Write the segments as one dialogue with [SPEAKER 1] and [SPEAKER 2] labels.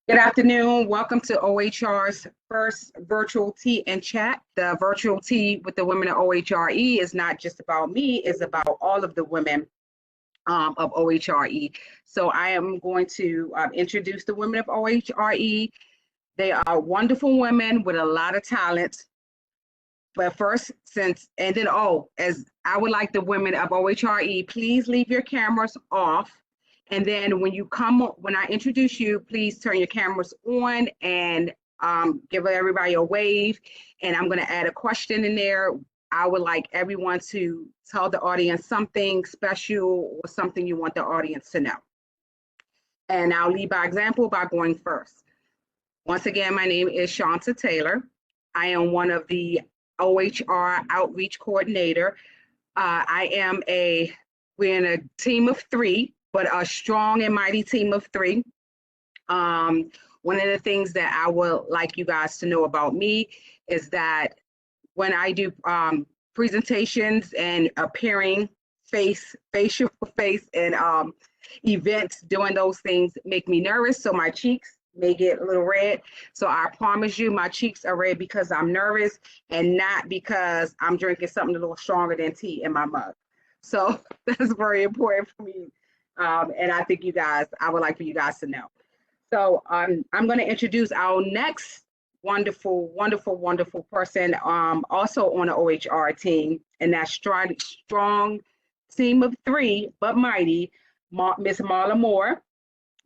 [SPEAKER 1] Good afternoon. Welcome to OHR's first virtual tea and chat. The virtual tea with the women of OHRE is not just about me, it's about all of the women of OHRE. So I am going to introduce the women of OHRE. They are wonderful women with a lot of talent. But first, as I would like the women of OHRE, please leave your cameras off. And then when I introduce you, please turn your cameras on and give everybody a wave. And I'm going to add a question in there. I would like everyone to tell the audience something special or something you want the audience to know. And I'll lead by example by going first. Once again, my name is Shanta Taylor. I am one of the OHR Outreach Coordinator. We're in a team of 3, but a strong and mighty team of 3. One of the things that I would like you guys to know about me is that when I do presentations and appearing face to face and events, doing those things make me nervous, so my cheeks may get a little red. So I promise you my cheeks are red because I'm nervous and not because I'm drinking something a little stronger than tea in my mug. So that's very important for me. And I think I would like for you guys to know. So I'm going to introduce our next wonderful person, also on the OHR team, and that's strong team of 3, but mighty, Miss Marla Moore.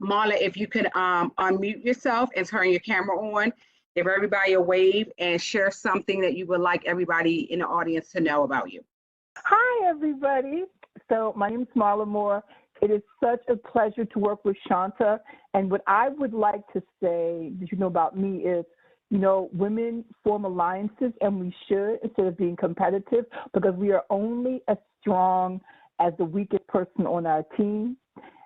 [SPEAKER 1] Marla, if you could unmute yourself and turn your camera on, give everybody a wave and share something that you would like everybody in the audience to know about you.
[SPEAKER 2] Hi, everybody. So my name is Marla Moore. It is such a pleasure to work with Chaunta. And what I would like to say that you know about me is, women form alliances, and we should, instead of being competitive, because we are only as strong as the weakest person on our team.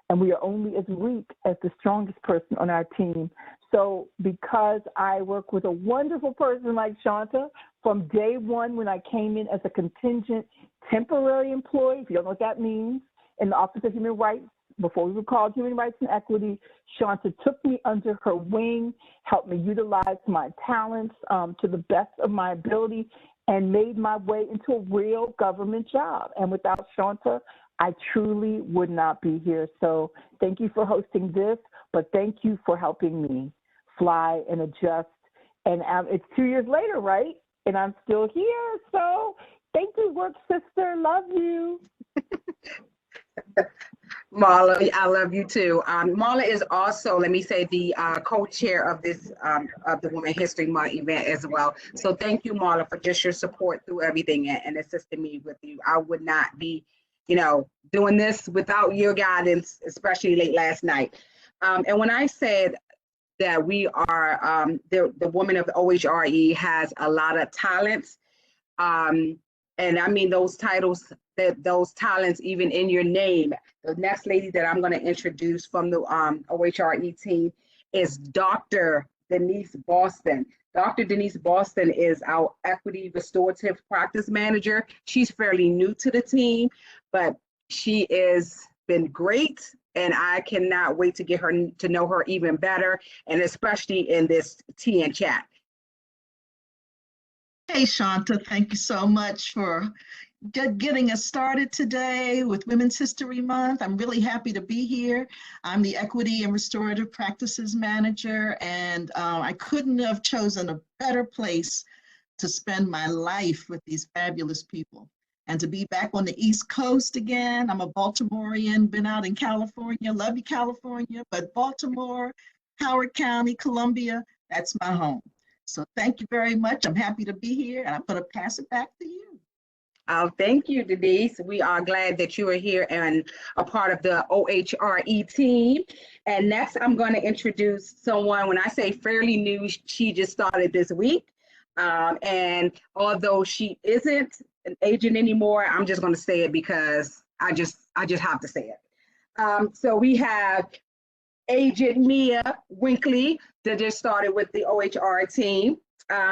[SPEAKER 2] And we are only as weak as the strongest person on our team. So because I work with a wonderful person like Chaunta, from day one when I came in as a contingent temporary employee, if you don't know what that means, in the Office of Human Rights, before we were called Human Rights and Equity, Chaunta took me under her wing, helped me utilize my talents to the best of my ability, and made my way into a real government job. And without Chaunta, I truly would not be here. So thank you for hosting this, but thank you for helping me fly and adjust. And it's 2 years later, right? And I'm still here. So thank you, work sister. Love you.
[SPEAKER 1] Marla, I love you too. Marla is also, let me say, the co-chair of this of the Women History Month event as well. So thank you, Marla, for just your support through everything and assisting me with you. I would not be doing this without your guidance, especially late last night. And when I said that we are, the woman of the OHRE has a lot of talents, and I mean those those talents even in your name. The next lady that I'm going to introduce from the OHRE team is Dr. Denise Boston. Dr. Denise Boston is our Equity Restorative Practice Manager. She's fairly new to the team, but she has been great, and I cannot wait to get her to know her even better, and especially in this tea and chat.
[SPEAKER 3] Hey, Shanta, thank you so much for getting us started today with Women's History Month. I'm really happy to be here. I'm the Equity and Restorative Practices Manager, and I couldn't have chosen a better place to spend my life with these fabulous people. And to be back on the East Coast again. I'm a Baltimorean, been out in California, love you, California, but Baltimore, Howard County, Columbia, that's my home. So thank you very much. I'm happy to be here, and I'm going to pass it back to you.
[SPEAKER 1] Thank you, Denise. We are glad that you are here and a part of the OHRE team. And next, I'm going to introduce someone, when I say fairly new, she just started this week. And although she isn't an agent anymore, I'm just going to say it because I just have to say it. So we have Agent Mia Winkley that just started with the OHR team.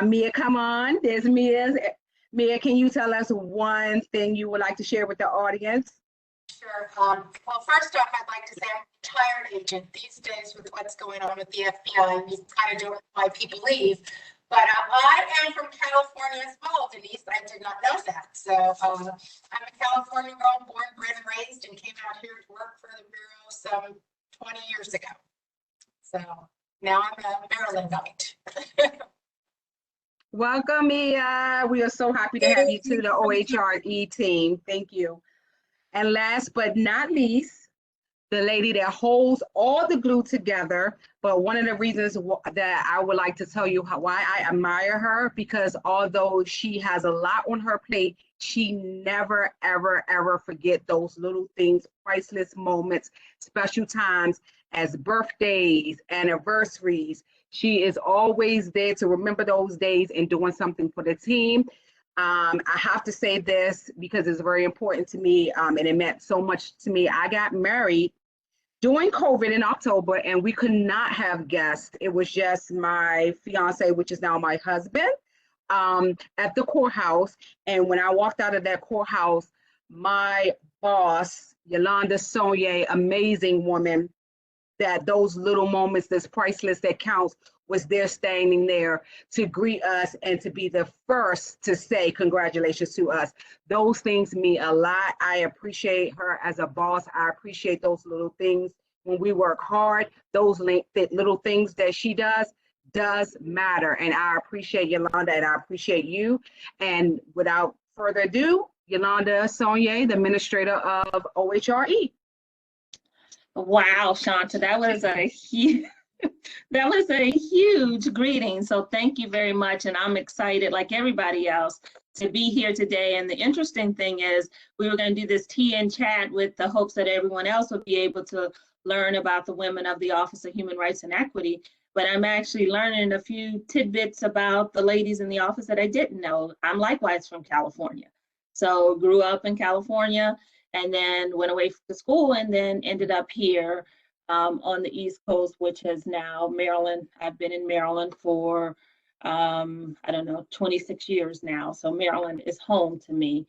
[SPEAKER 1] Mia, come on. There's Mia. Mia, can you tell us one thing you would like to share with the audience?
[SPEAKER 4] Sure. Well, first off, I'd like to say I'm a retired agent. These days, with what's going on with the FBI, you kind of don't know why people leave. But I am from California as well, Denise. I did not know that. So I'm a California girl, born, bred, and raised, and came out here to work for the Bureau some 20 years ago. So now I'm a Marylandite.
[SPEAKER 1] Welcome, Mia. We are so happy to have you to the OHRE team. Thank you. And last but not least, the lady that holds all the glue together. But one of the reasons that I would like to tell you why I admire her, because although she has a lot on her plate, she never, ever, ever forget those little things, priceless moments, special times as birthdays, anniversaries. She is always there to remember those days and doing something for the team. I have to say this because it's very important to me, and it meant so much to me. I got married during COVID in October, and we could not have guests. It was just my fiance, which is now my husband, at the courthouse. And when I walked out of that courthouse, my boss, Yolanda Sonja, amazing woman, that those little moments that's priceless, that counts, was there standing there to greet us and to be the first to say congratulations to us. Those things mean a lot. I appreciate her as a boss. I appreciate those little things. When we work hard, those little things that she does matter. And I appreciate Yolanda, and I appreciate you. And without further ado, Yolanda Sonja, the Administrator of OHRE.
[SPEAKER 5] Wow, Shanta, that was a huge, that was a huge greeting. So thank you very much. And I'm excited, like everybody else, to be here today. And the interesting thing is we were going to do this tea and chat with the hopes that everyone else would be able to learn about the women of the Office of Human Rights and Equity. But I'm actually learning a few tidbits about the ladies in the office that I didn't know. I'm likewise from California. So grew up in California, and then went away to school, and then ended up here on the East Coast, which is now Maryland. I've been in Maryland for, I don't know, 26 years now. So Maryland is home to me.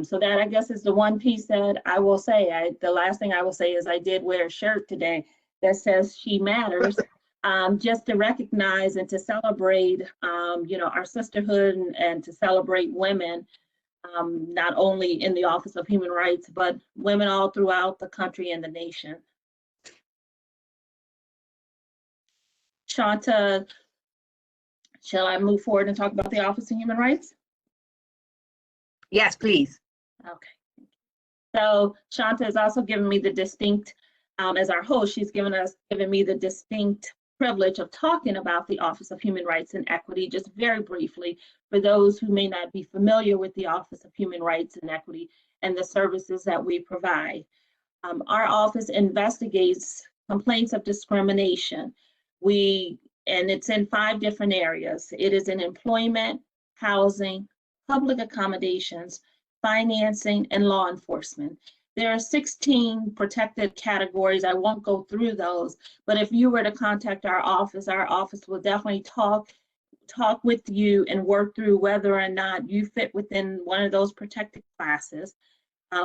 [SPEAKER 5] So that, I guess, is the one piece that I will say. The last thing I will say is I did wear a shirt today that says "She Matters," just to recognize and to celebrate, our sisterhood, and to celebrate women. Not only in the Office of Human Rights, but women all throughout the country and the nation. Chaunta, shall I move forward and talk about the Office of Human Rights?
[SPEAKER 1] Yes, please.
[SPEAKER 5] Okay. So Chaunta has also given me the distinct, as our host, she's given me the distinct privilege of talking about the Office of Human Rights and Equity, just very briefly, for those who may not be familiar with the Office of Human Rights and Equity and the services that we provide. Our office investigates complaints of discrimination. And it's in 5 different areas. It is in employment, housing, public accommodations, financing, and law enforcement. There are 16 protected categories. I won't go through those, but if you were to contact our office will definitely talk with you and work through whether or not you fit within one of those protected classes.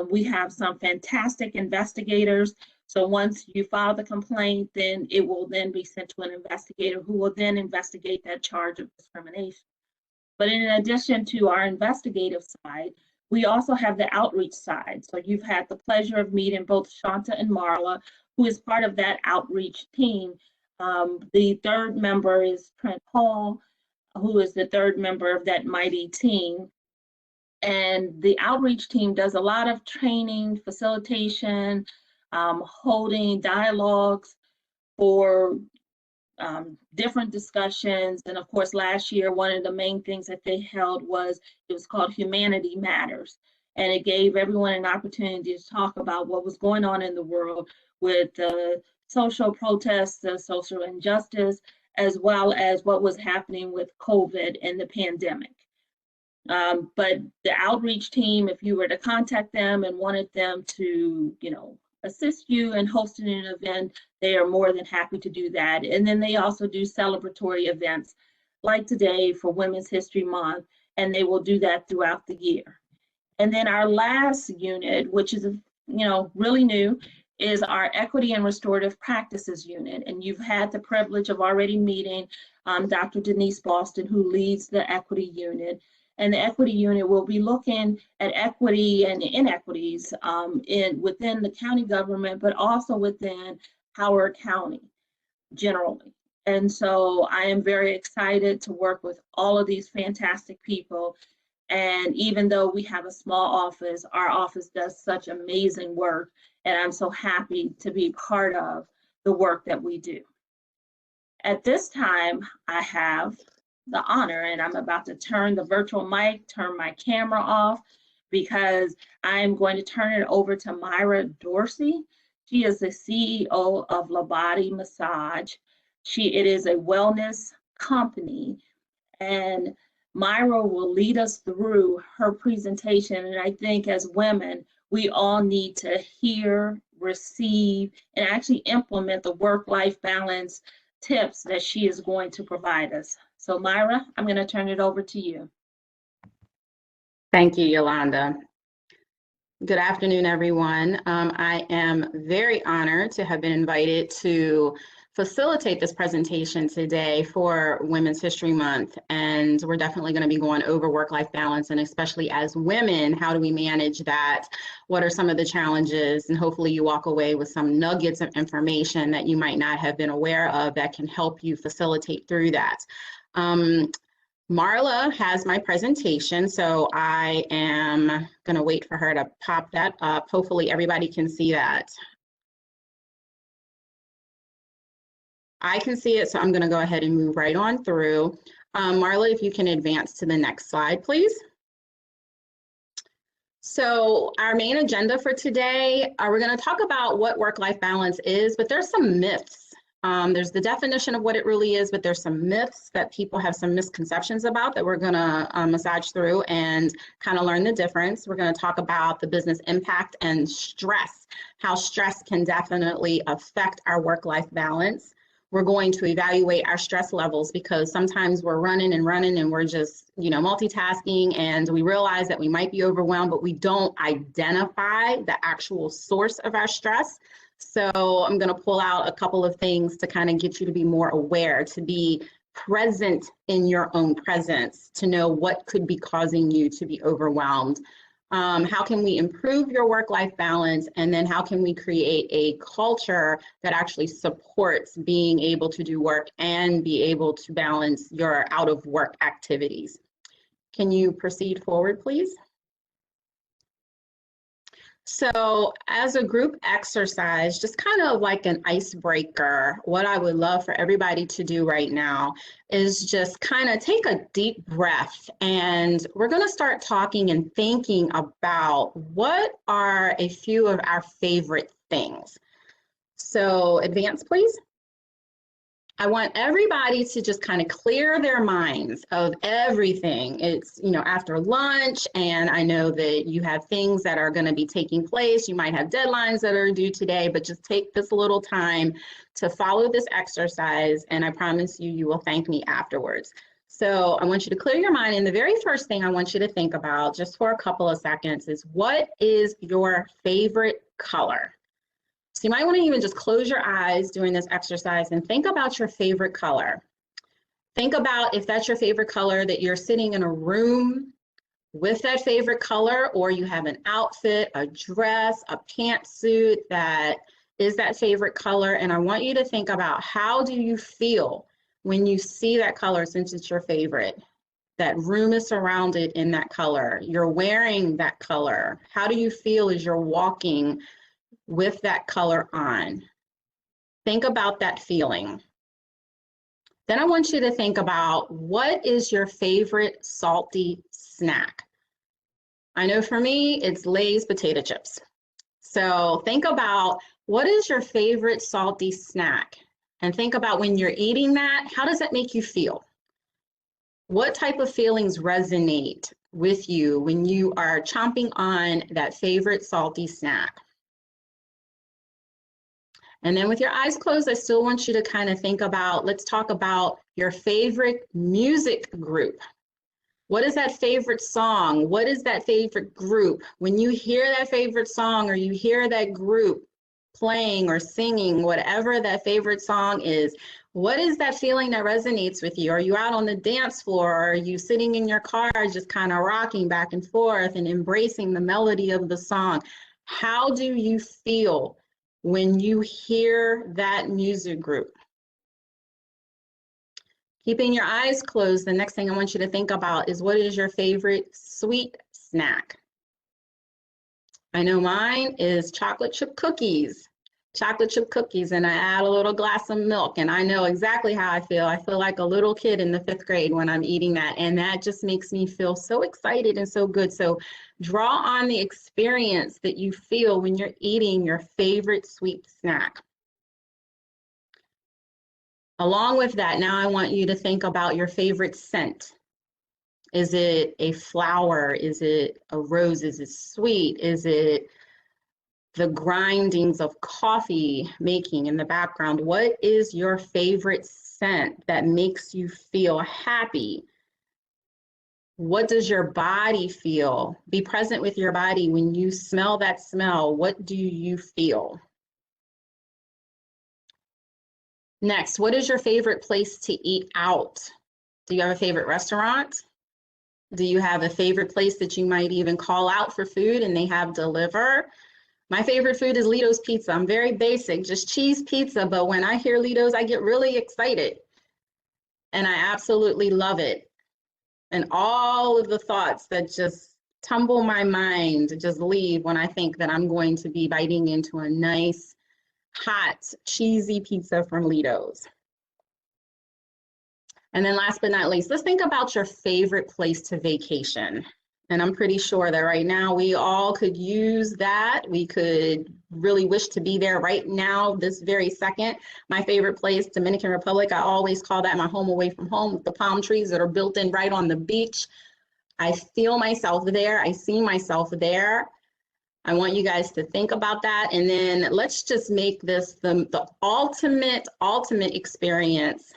[SPEAKER 5] We have some fantastic investigators. So once you file the complaint, then it will then be sent to an investigator who will then investigate that charge of discrimination. But in addition to our investigative side, we also have the outreach side. So you've had the pleasure of meeting both Shanta and Marla, who is part of that outreach team. The third member is Trent Hall, who is the third member of that mighty team. And the outreach team does a lot of training, facilitation, holding dialogues for different discussions. And of course, last year, one of the main things that they held was, it was called Humanity Matters. And it gave everyone an opportunity to talk about what was going on in the world with the social protests, the social injustice, as well as what was happening with COVID and the pandemic. But the outreach team, if you were to contact them and wanted them to, assist you in hosting an event, they are more than happy to do that. And then they also do celebratory events like today for Women's History Month, and they will do that throughout the year. And then our last unit, which is really new, is our Equity and Restorative Practices Unit. And you've had the privilege of already meeting Dr. Denise Boston, who leads the Equity Unit. And the Equity Unit will be looking at equity and inequities within the county government, but also within Howard County generally. And so I am very excited to work with all of these fantastic people. And even though we have a small office, our office does such amazing work. And I'm so happy to be part of the work that we do. At this time, I have the honor, and I'm about to turn the virtual mic, turn my camera off, because I'm going to turn it over to Myra Dorsey. She is the CEO of LaBodi Massage. It is a wellness company, and Myra will lead us through her presentation. And I think as women, we all need to hear, receive, and actually implement the work-life balance tips that she is going to provide us. So Myra, I'm going to turn it over to you.
[SPEAKER 1] Thank you, Yolanda. Good afternoon, everyone. I am very honored to have been invited to facilitate this presentation today for Women's History Month. And we're definitely going to be going over work-life balance, and especially as women, how do we manage that? What are some of the challenges? And hopefully you walk away with some nuggets of information that you might not have been aware of that can help you facilitate through that. Marla has my presentation, so I am going to wait for her to pop that up. Hopefully everybody can see that. I can see it, so I'm going to go ahead and move right on through. Marla, if you can advance to the next slide, please. So our main agenda for today, we're going to talk about what work-life balance is, but there's some myths. There's the definition of what it really is, but there's some myths that people have some misconceptions about that we're going to massage through and kind of learn the difference. We're going to talk about the business impact and stress, how stress can definitely affect our work-life balance. We're going to evaluate our stress levels, because sometimes we're running and we're just, multitasking, and we realize that we might be overwhelmed, but we don't identify the actual source of our stress. So I'm going to pull out a couple of things to kind of get you to be more aware, to be present in your own presence, to know what could be causing you to be overwhelmed. How can we improve your work-life balance? And then how can we create a culture that actually supports being able to do work and be able to balance your out-of-work activities? Can you proceed forward, please? So as a group exercise, just kind of like an icebreaker, what I would love for everybody to do right now is just kind of take a deep breath, and we're going to start talking and thinking about what are a few of our favorite things. So advance, please. I want everybody to just kind of clear their minds of everything. It's, after lunch, and I know that you have things that are going to be taking place. You might have deadlines that are due today, but just take this little time to follow this exercise, and I promise you, you will thank me afterwards. So I want you to clear your mind, and the very first thing I want you to think about, just for a couple of seconds, is what is your favorite color? So you might want to even just close your eyes during this exercise and think about your favorite color. Think about if that's your favorite color, that you're sitting in a room with that favorite color, or you have an outfit, a dress, a pantsuit that is that favorite color. And I want you to think about, how do you feel when you see that color, since it's your favorite? That room is surrounded in that color. You're wearing that color. How do you feel as you're walking with that color on? Think about that feeling. Then I want you to think about, what is your favorite salty snack? I know for me, it's Lay's potato chips. So think about, what is your favorite salty snack? And think about, when you're eating that, how does that make you feel? What type of feelings resonate with you when you are chomping on that favorite salty snack? And then with your eyes closed, I still want you to kind of think about, let's talk about your favorite music group.
[SPEAKER 6] What is that favorite song? What is that favorite group? When you hear that favorite song or you hear that group playing or singing, whatever that favorite song is, what is that feeling that resonates with you? Are you out on the dance floor? Or are you sitting in your car just kind of rocking back and forth and embracing the melody of the song? How do you feel when you hear that music group? Keeping your eyes closed, the next thing I want you to think about is, what is your favorite sweet snack? I know mine is chocolate chip cookies. Chocolate chip cookies, and I add a little glass of milk, and I know exactly how I feel. I feel like a little kid in the 5th grade when I'm eating that, and that just makes me feel so excited and so good. So draw on the experience that you feel when you're eating your favorite sweet snack. Along with that, now I want you to think about your favorite scent. Is it a flower? Is it a rose? Is it sweet? Is it the grindings of coffee making in the background? What is your favorite scent that makes you feel happy? What does your body feel? Be present with your body. When you smell that smell, what do you feel? Next, what is your favorite place to eat out? Do you have a favorite restaurant? Do you have a favorite place that you might even call out for food and they have deliver? My favorite food is Lido's Pizza. I'm very basic, just cheese pizza, but when I hear Lido's, I get really excited. And I absolutely love it. And all of the thoughts that just tumble my mind just leave when I think that I'm going to be biting into a nice, hot, cheesy pizza from Lido's. And then last but not least, let's think about your favorite place to vacation. And I'm pretty sure that right now we all could use that. We could really wish to be there right now, this very second. My favorite place, Dominican Republic, I always call that my home away from home, with the palm trees that are built in right on the beach. I feel myself there. I see myself there. I want you guys to think about that. And then let's just make this the ultimate experience.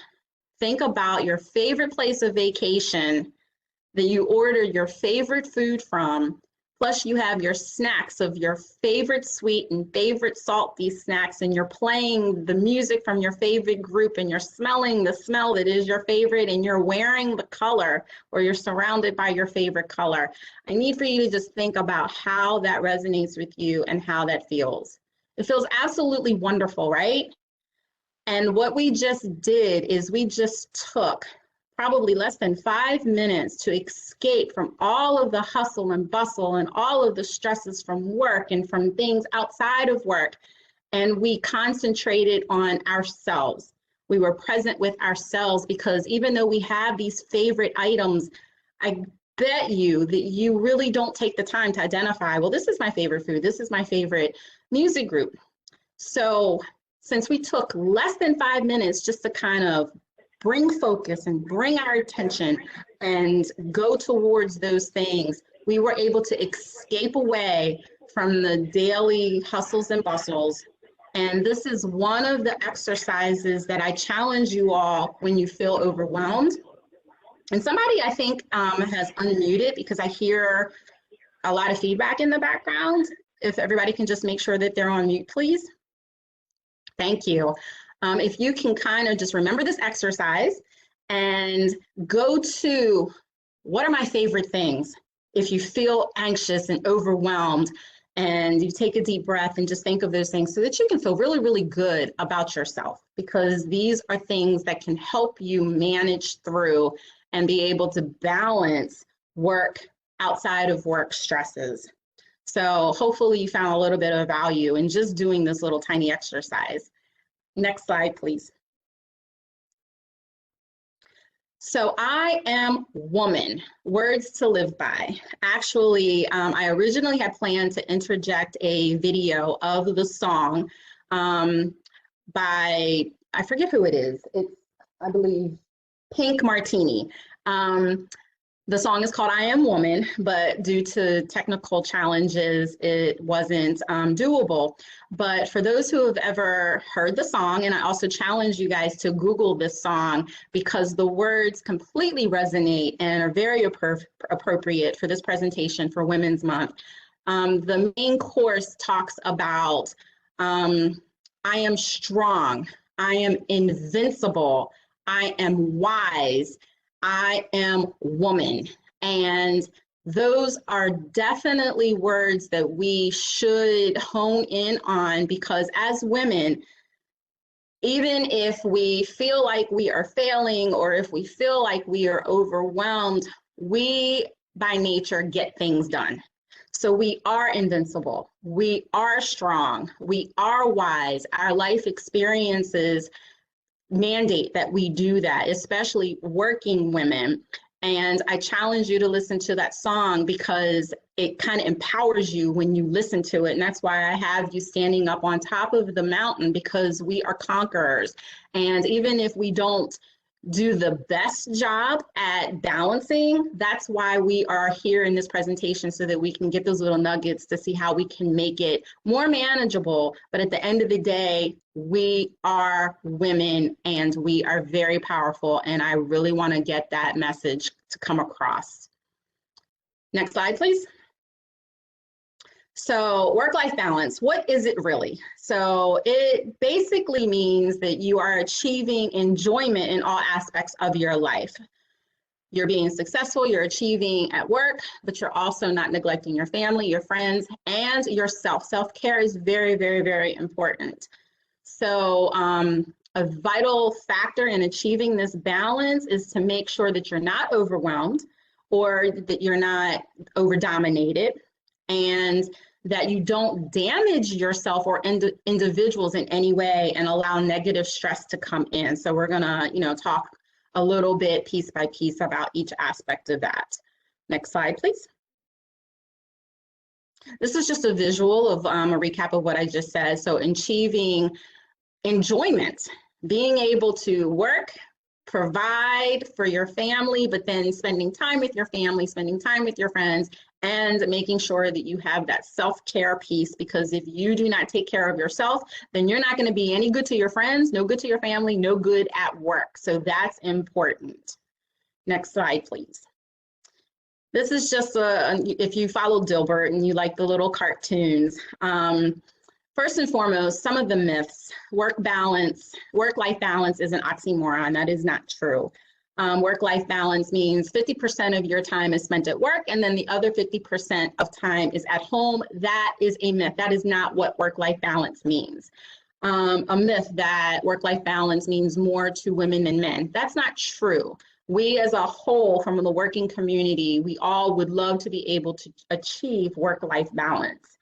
[SPEAKER 6] Think about your favorite place of vacation that you order your favorite food from, plus you have your snacks of your favorite sweet and favorite salty snacks, and you're playing the music from your favorite group, and you're smelling the smell that is your favorite, and you're wearing the color, or you're surrounded by your favorite color. I need for you to just think about how that resonates with you and how that feels. It feels absolutely wonderful, right? And what we just did is we just took probably less than 5 minutes to escape from all of the hustle and bustle and all of the stresses from work and from things outside of work. And we concentrated on ourselves. We were present with ourselves, because even though we have these favorite items, I bet you that you really don't take the time to identify, well, this is my favorite food, this is my favorite music group. So since we took less than 5 minutes just to kind of bring focus and bring our attention and go towards those things, we were able to escape away from the daily hustles and bustles. And this is one of the exercises that I challenge you all when you feel overwhelmed. And somebody, I think, has unmuted, because I hear a lot of feedback in the background. If everybody can just make sure that they're on mute, please. Thank you. If you can kind of just remember this exercise and go to, what are my favorite things? If you feel anxious and overwhelmed, and you take a deep breath and just think of those things, so that you can feel really, really good about yourself, because these are things that can help you manage through and be able to balance work, outside of work stresses. So hopefully you found a little bit of value in just doing this little tiny exercise. Next slide, please. So I am woman, words to live by. Actually, I originally had planned to interject a video of the song by, I forget who it is. It's, I believe, Pink Martini. The song is called I Am Woman, but due to technical challenges, it wasn't doable. But for those who have ever heard the song, and I also challenge you guys to Google this song because the words completely resonate and are very appropriate for this presentation for Women's Month. The main course talks about I am strong, I am invincible, I am wise, I am woman. And those are definitely words that we should hone in on, because as women, even if we feel like we are failing or if we feel like we are overwhelmed, we by nature get things done. So we are invincible, we are strong, we are wise. Our life experiences mandate that we do that, especially working women. And I challenge you to listen to that song because it kind of empowers you when you listen to it. And that's why I have you standing up on top of the mountain, because we are conquerors. And even if we don't do the best job at balancing, that's why we are here in this presentation, so that we can get those little nuggets to see how we can make it more manageable. But at the end of the day, we are women and we are very powerful, and I really want to get that message to come across. Next slide, please. So work-life balance, what is it really? So it basically means that you are achieving enjoyment in all aspects of your life. You're being successful, you're achieving at work, but you're also not neglecting your family, your friends, and yourself. Self-care is very, very, very important. So a vital factor in achieving this balance is to make sure that you're not overwhelmed or that you're not over-dominated, and that you don't damage yourself or individuals in any way and allow negative stress to come in. So we're gonna, talk a little bit piece by piece about each aspect of that. Next slide, please. This is just a visual of a recap of what I just said. So achieving enjoyment, being able to work, provide for your family, but then spending time with your family, spending time with your friends, and making sure that you have that self-care piece, because if you do not take care of yourself, then you're not going to be any good to your friends, no good to your family, no good at work. So that's important. Next slide, please. This is just if you follow Dilbert and you like the little cartoons, first and foremost, some of the myths. Work-life balance is an oxymoron. That is not true. Work-life balance means 50% of your time is spent at work, and then the other 50% of time is at home. That is a myth. That is not what work-life balance means. A myth that work-life balance means more to women than men. That's not true. We as a whole, from the working community, we all would love to be able to achieve work-life balance.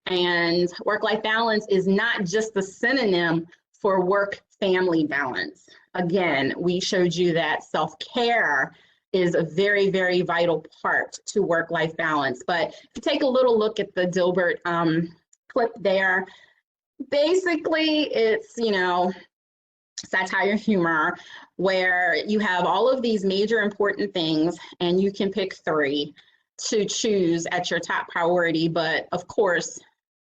[SPEAKER 6] And work-life balance is not just the synonym for work-family balance. Again, we showed you that self-care is a very, very vital part to work-life balance. But if you take a little look at the Dilbert clip there, basically it's, satire humor, where you have all of these major important things and you can pick 3 to choose at your top priority. But of course,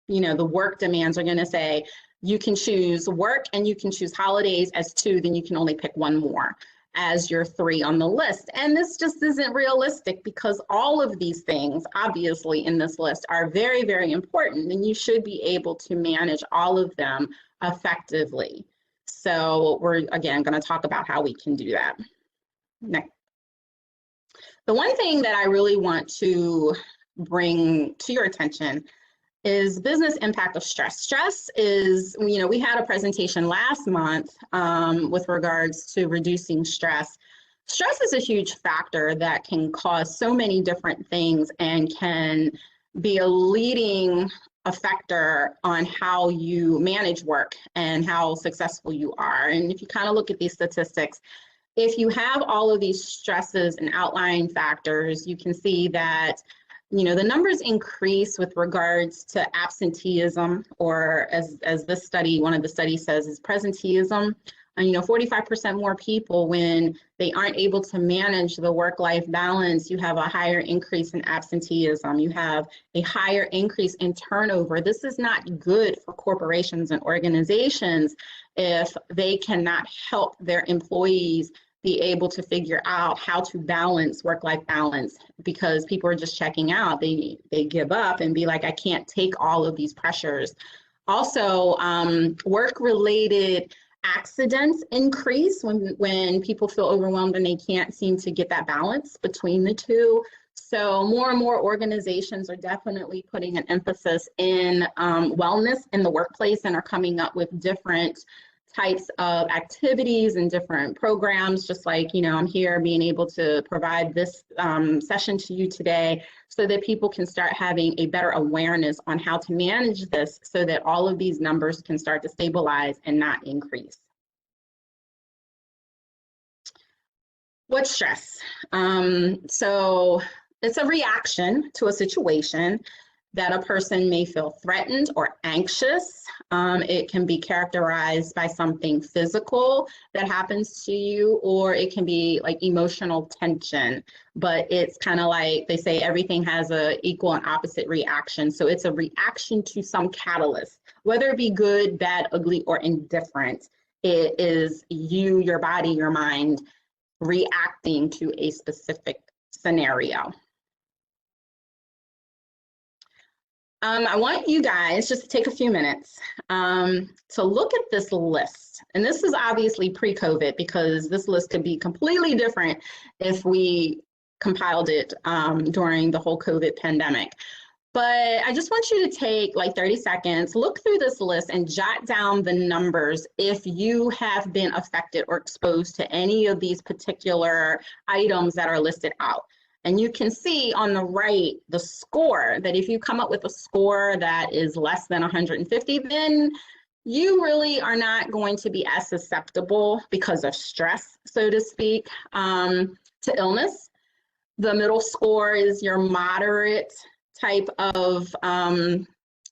[SPEAKER 6] the work demands are going to say you can choose work and you can choose holidays as 2, then you can only pick 1 more as your 3 on the list. And this just isn't realistic, because all of these things obviously in this list are very, very important, and you should be able to manage all of them effectively. So we're again going to talk about how we can do that. Next. The one thing that I really want to bring to your attention is business impact of stress. Stress is, we had a presentation last month with regards to reducing stress. Stress is a huge factor that can cause so many different things and can be a leading factor on how you manage work and how successful you are. And if you kind of look at these statistics, if you have all of these stresses and outlying factors, you can see that the numbers increase with regards to absenteeism, or as this study, one of the studies says, is presenteeism. And, 45% more people, when they aren't able to manage the work-life balance, you have a higher increase in absenteeism. You have a higher increase in turnover. This is not good for corporations and organizations if they cannot help their employees be able to figure out how to balance work-life balance, because people are just checking out. They give up and be like, I can't take all of these pressures. Also, work-related accidents increase when people feel overwhelmed and they can't seem to get that balance between the two. So more and more organizations are definitely putting an emphasis in wellness in the workplace and are coming up with different types of activities and different programs, just like, I'm here being able to provide this session to you today so that people can start having a better awareness on how to manage this so that all of these numbers can start to stabilize and not increase. What's stress? So it's a reaction to a situation that a person may feel threatened or anxious. It can be characterized by something physical that happens to you, or it can be like emotional tension. But it's kind of like they say everything has an equal and opposite reaction. So it's a reaction to some catalyst, whether it be good, bad, ugly, or indifferent. It is you, your body, your mind reacting to a specific scenario. I want you guys just to take a few minutes to look at this list. And this is obviously pre-COVID, because this list could be completely different if we compiled it during the whole COVID pandemic. But I just want you to take like 30 seconds, look through this list and jot down the numbers if you have been affected or exposed to any of these particular items that are listed out. And you can see on the right, the score, that if you come up with a score that is less than 150, then you really are not going to be as susceptible because of stress, so to speak, to illness. The middle score is your moderate type of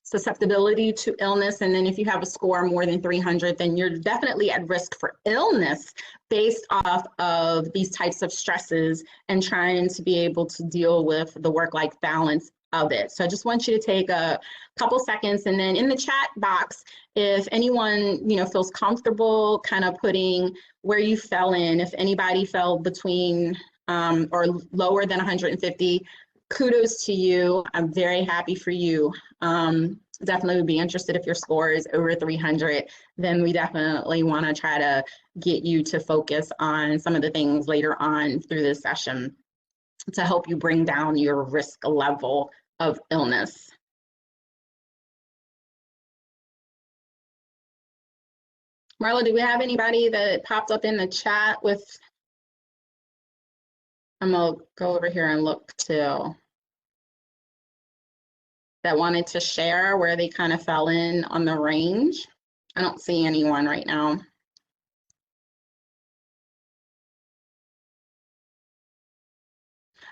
[SPEAKER 6] susceptibility to illness. And then if you have a score more than 300, then you're definitely at risk for illness based off of these types of stresses and trying to be able to deal with the work-life balance of it. So I just want you to take a couple seconds, and then in the chat box, if anyone feels comfortable kind of putting where you fell in, if anybody fell between or lower than 150, kudos to you. I'm very happy for you. Definitely would be interested if your score is over 300, then we definitely want to try to get you to focus on some of the things later on through this session to help you bring down your risk level of illness. Marla, do we have anybody that popped up in the chat with, I'm gonna go over here and look too, that wanted to share where they kind of fell in on the range? I don't see anyone right now.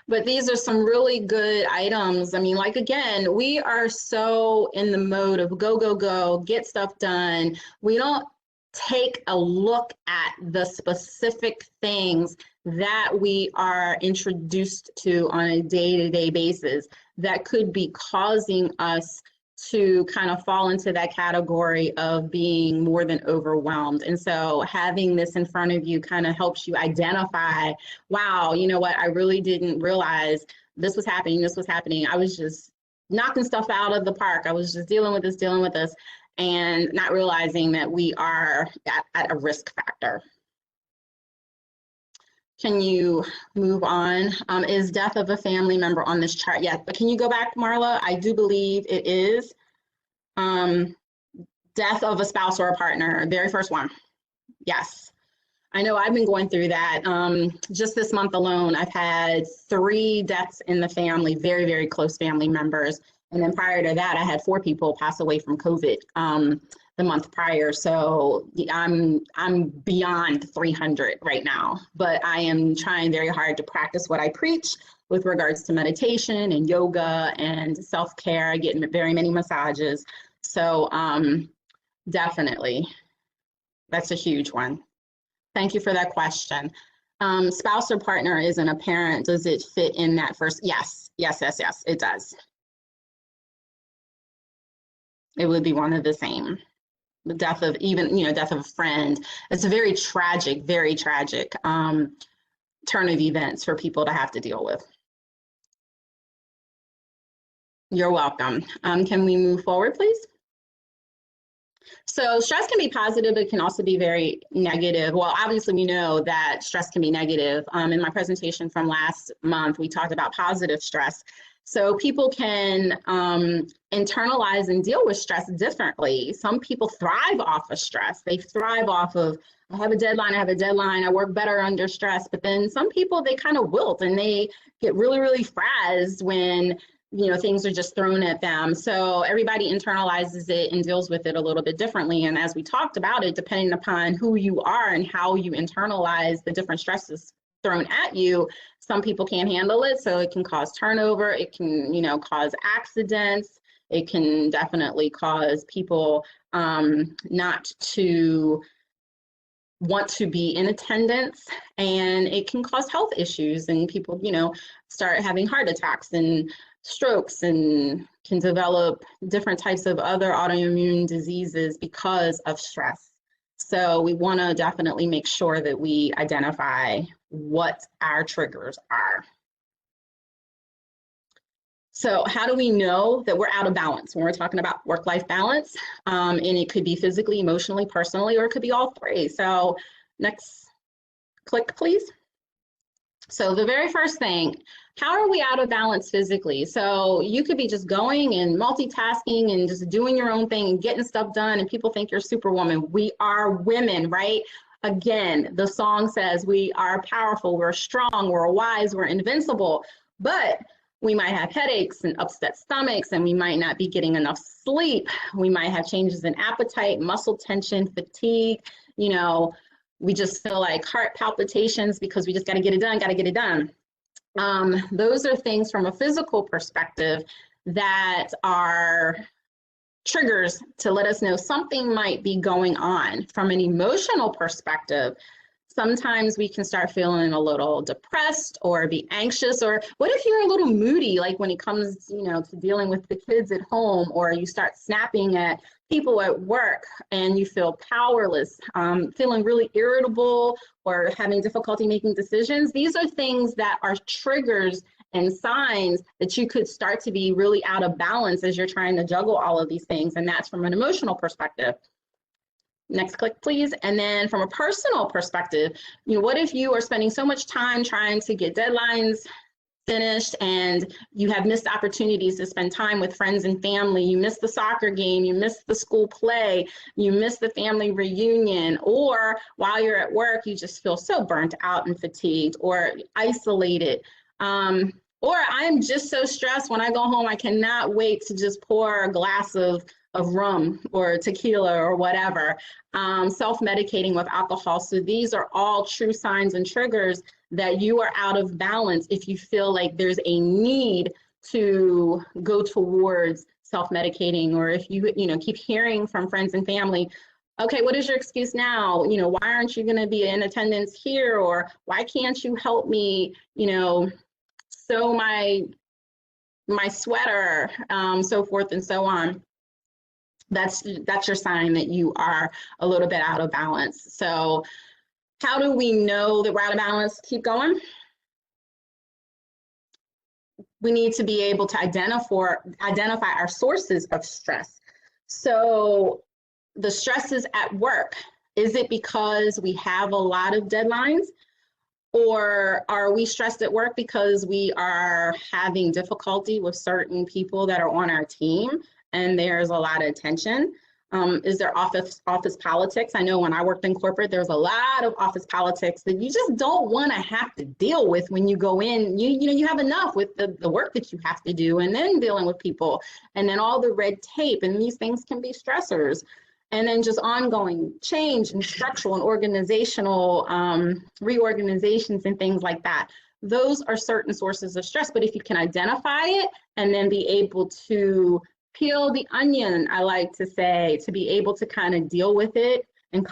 [SPEAKER 6] But these are some really good items. I mean, like, again, we are so in the mode of go, go, go, get stuff done. We don't take a look at the specific things that we are introduced to on a day-to-day basis that could be causing us to kind of fall into that category of being more than overwhelmed. And so having this in front of you kind of helps you identify, wow, you know what, I really didn't realize this was happening. I was just knocking stuff out of the park. I was just dealing with this, and not realizing that we are at a risk factor. Can you move on? Is death of a family member on this chart? Yes, but can you go back, Marla? I do believe it is. Death of a spouse or a partner, very first one. Yes. I know I've been going through that. Just this month alone, I've had 3 deaths in the family, very, very close family members. And then prior to that, I had 4 people pass away from COVID the month prior. So I'm beyond 300 right now, but I am trying very hard to practice what I preach with regards to meditation and yoga and self-care, getting very many massages. So definitely, that's a huge one. Thank you for that question. Spouse or partner isn't a parent. Does it fit in that first? Yes, it does. It would be one of the same. The death of death of a friend. It's a very tragic turn of events for people to have to deal with. You're welcome. Can we move forward, please? So stress can be positive, but it can also be very negative. Well, obviously we know that stress can be negative. In my presentation from last month, we talked about positive stress. So people can internalize and deal with stress differently. Some people thrive off of stress. They thrive off of, I have a deadline, I work better under stress. But then some people, they kind of wilt and they get really, really frazzed when things are just thrown at them. So everybody internalizes it and deals with it a little bit differently. And as we talked about it, depending upon who you are and how you internalize the different stresses thrown at you, some people can't handle it. So it can cause turnover. It can, cause accidents. It can definitely cause people not to want to be in attendance, and it can cause health issues, and people, start having heart attacks and strokes and can develop different types of other autoimmune diseases because of stress. So we want to definitely make sure that we identify what our triggers are. So how do we know that we're out of balance when we're talking about work-life balance? And it could be physically, emotionally, personally, or it could be all three. So next click, please. So the very first thing, how are we out of balance physically? So you could be just going and multitasking and just doing your own thing and getting stuff done, and people think you're Superwoman. We are women, right? Again, the song says we are powerful, we're strong, we're wise, we're invincible, but we might have headaches and upset stomachs, and we might not be getting enough sleep. We might have changes in appetite, muscle tension, fatigue. We just feel like heart palpitations because we just got to get it done. Those are things from a physical perspective that are triggers to let us know something might be going on. From an emotional perspective, sometimes we can start feeling a little depressed or be anxious, or what if you're a little moody, like when it comes, to dealing with the kids at home, or you start snapping at people at work and you feel powerless, feeling really irritable or having difficulty making decisions. These are things that are triggers and signs that you could start to be really out of balance as you're trying to juggle all of these things. And that's from an emotional perspective. Next click, please. And then from a personal perspective, what if you are spending so much time trying to get deadlines finished and you have missed opportunities to spend time with friends and family? You missed the soccer game, you missed the school play, you missed the family reunion, or while you're at work, you just feel so burnt out and fatigued or isolated. Or I'm just so stressed when I go home, I cannot wait to just pour a glass of rum or tequila or whatever, self-medicating with alcohol. So these are all true signs and triggers that you are out of balance if you feel like there's a need to go towards self-medicating, or if you keep hearing from friends and family, okay, what is your excuse now? Why aren't you going to be in attendance here? Or why can't you help me, sew my sweater, so forth and so on. That's your sign that you are a little bit out of balance. So how do we know that we're out of balance? Keep going. We need to be able to identify our sources of stress. So the stresses at work, is it because we have a lot of deadlines? Or are we stressed at work because we are having difficulty with certain people that are on our team and there's a lot of tension? Is there office politics? I know when I worked in corporate, there's a lot of office politics that you just don't want to have to deal with when you go in. You have enough with the work that you have to do, and then dealing with people, and then all the red tape, and these things can be stressors. And then just ongoing change and structural and organizational reorganizations and things like that. Those are certain sources of stress, but if you can identify it and then be able to peel the onion, I like to say, to be able to kind of deal with it and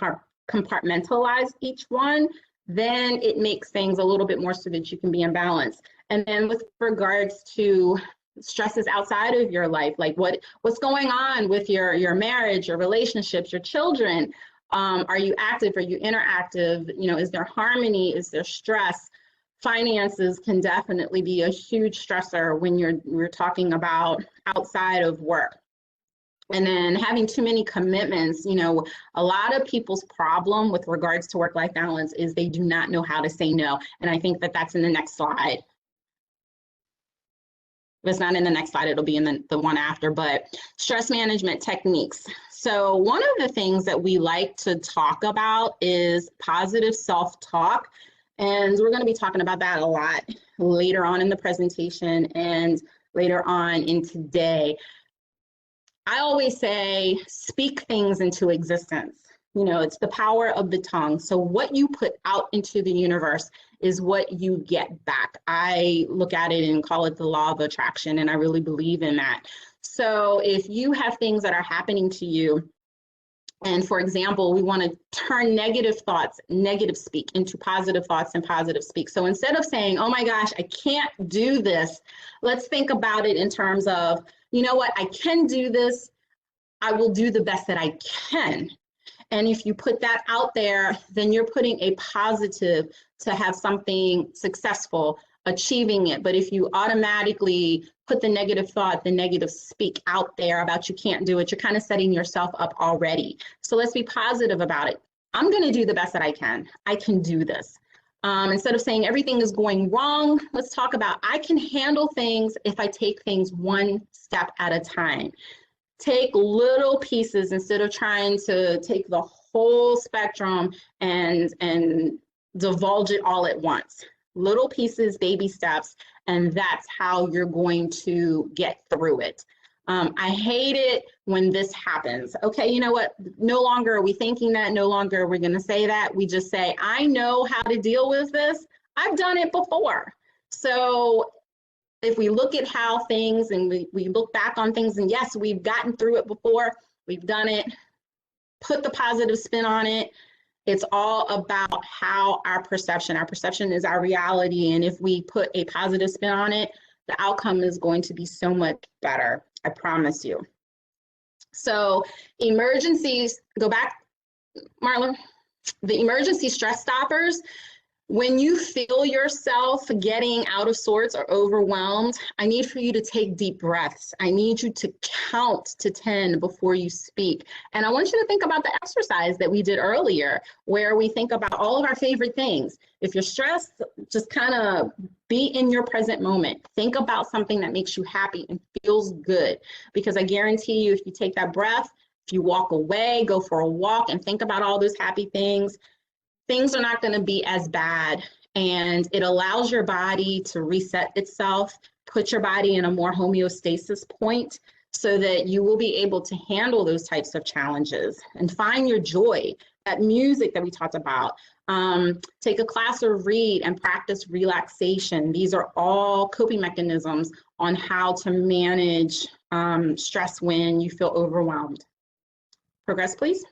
[SPEAKER 6] compartmentalize each one, then it makes things a little bit more so that you can be in balance. And then with regards to stresses outside of your life, like what's going on with your marriage, your relationships, your children, are you active, are you interactive, is there harmony, is there stress? Finances can definitely be a huge stressor when you're talking about outside of work. And then having too many commitments, a lot of people's problem with regards to work-life balance is they do not know how to say no. And I think that that's in the next slide. If it's not in the next slide, it'll be in the one after, but stress management techniques. So one of the things that we like to talk about is positive self-talk. And we're going to be talking about that a lot later on in the presentation and later on in today. I always say, speak things into existence. It's the power of the tongue. So what you put out into the universe is what you get back. I look at it and call it the law of attraction, and I really believe in that. So if you have things that are happening to you, and for example, we want to turn negative thoughts, negative speak into positive thoughts and positive speak. So instead of saying, oh my gosh, I can't do this, let's think about it in terms of, you know what, I can do this. I will do the best that I can. And if you put that out there, then you're putting a positive to have something successful, achieving it. But if you automatically put the negative thought, the negative speak out there about you can't do it, you're kind of setting yourself up already. So let's be positive about it. I'm going to do the best that I can. I can do this. Instead of saying everything is going wrong, let's talk about I can handle things if I take things one step at a time. Take little pieces instead of trying to take the whole spectrum and divulge it all at once. Little pieces, baby steps, and that's how you're going to get through it. I hate it when this happens. Okay, you know what? No longer are we thinking that, no longer are we going to say that. We just say, I know how to deal with this. I've done it before. So if we look at how things and we look back on things and yes, we've gotten through it before, we've done it, put the positive spin on it. It's all about how our perception is our reality. And if we put a positive spin on it, the outcome is going to be so much better. I promise you. So emergencies, go back, Marla, the emergency stress stoppers. When you feel yourself getting out of sorts or overwhelmed, I need for you to take deep breaths. I need you to count to 10 before you speak. And I want you to think about the exercise that we did earlier, where we think about all of our favorite things. If you're stressed, just kind of be in your present moment. Think about something that makes you happy and feels good. Because I guarantee you, if you take that breath, if you walk away, go for a walk and think about all those happy things, things are not going to be as bad, and it allows your body to reset itself, put your body in a more homeostasis point so that you will be able to handle those types of challenges and find your joy. That music that we talked about, take a class or read and practice relaxation. These are all coping mechanisms on how to manage stress when you feel overwhelmed. Progress, please.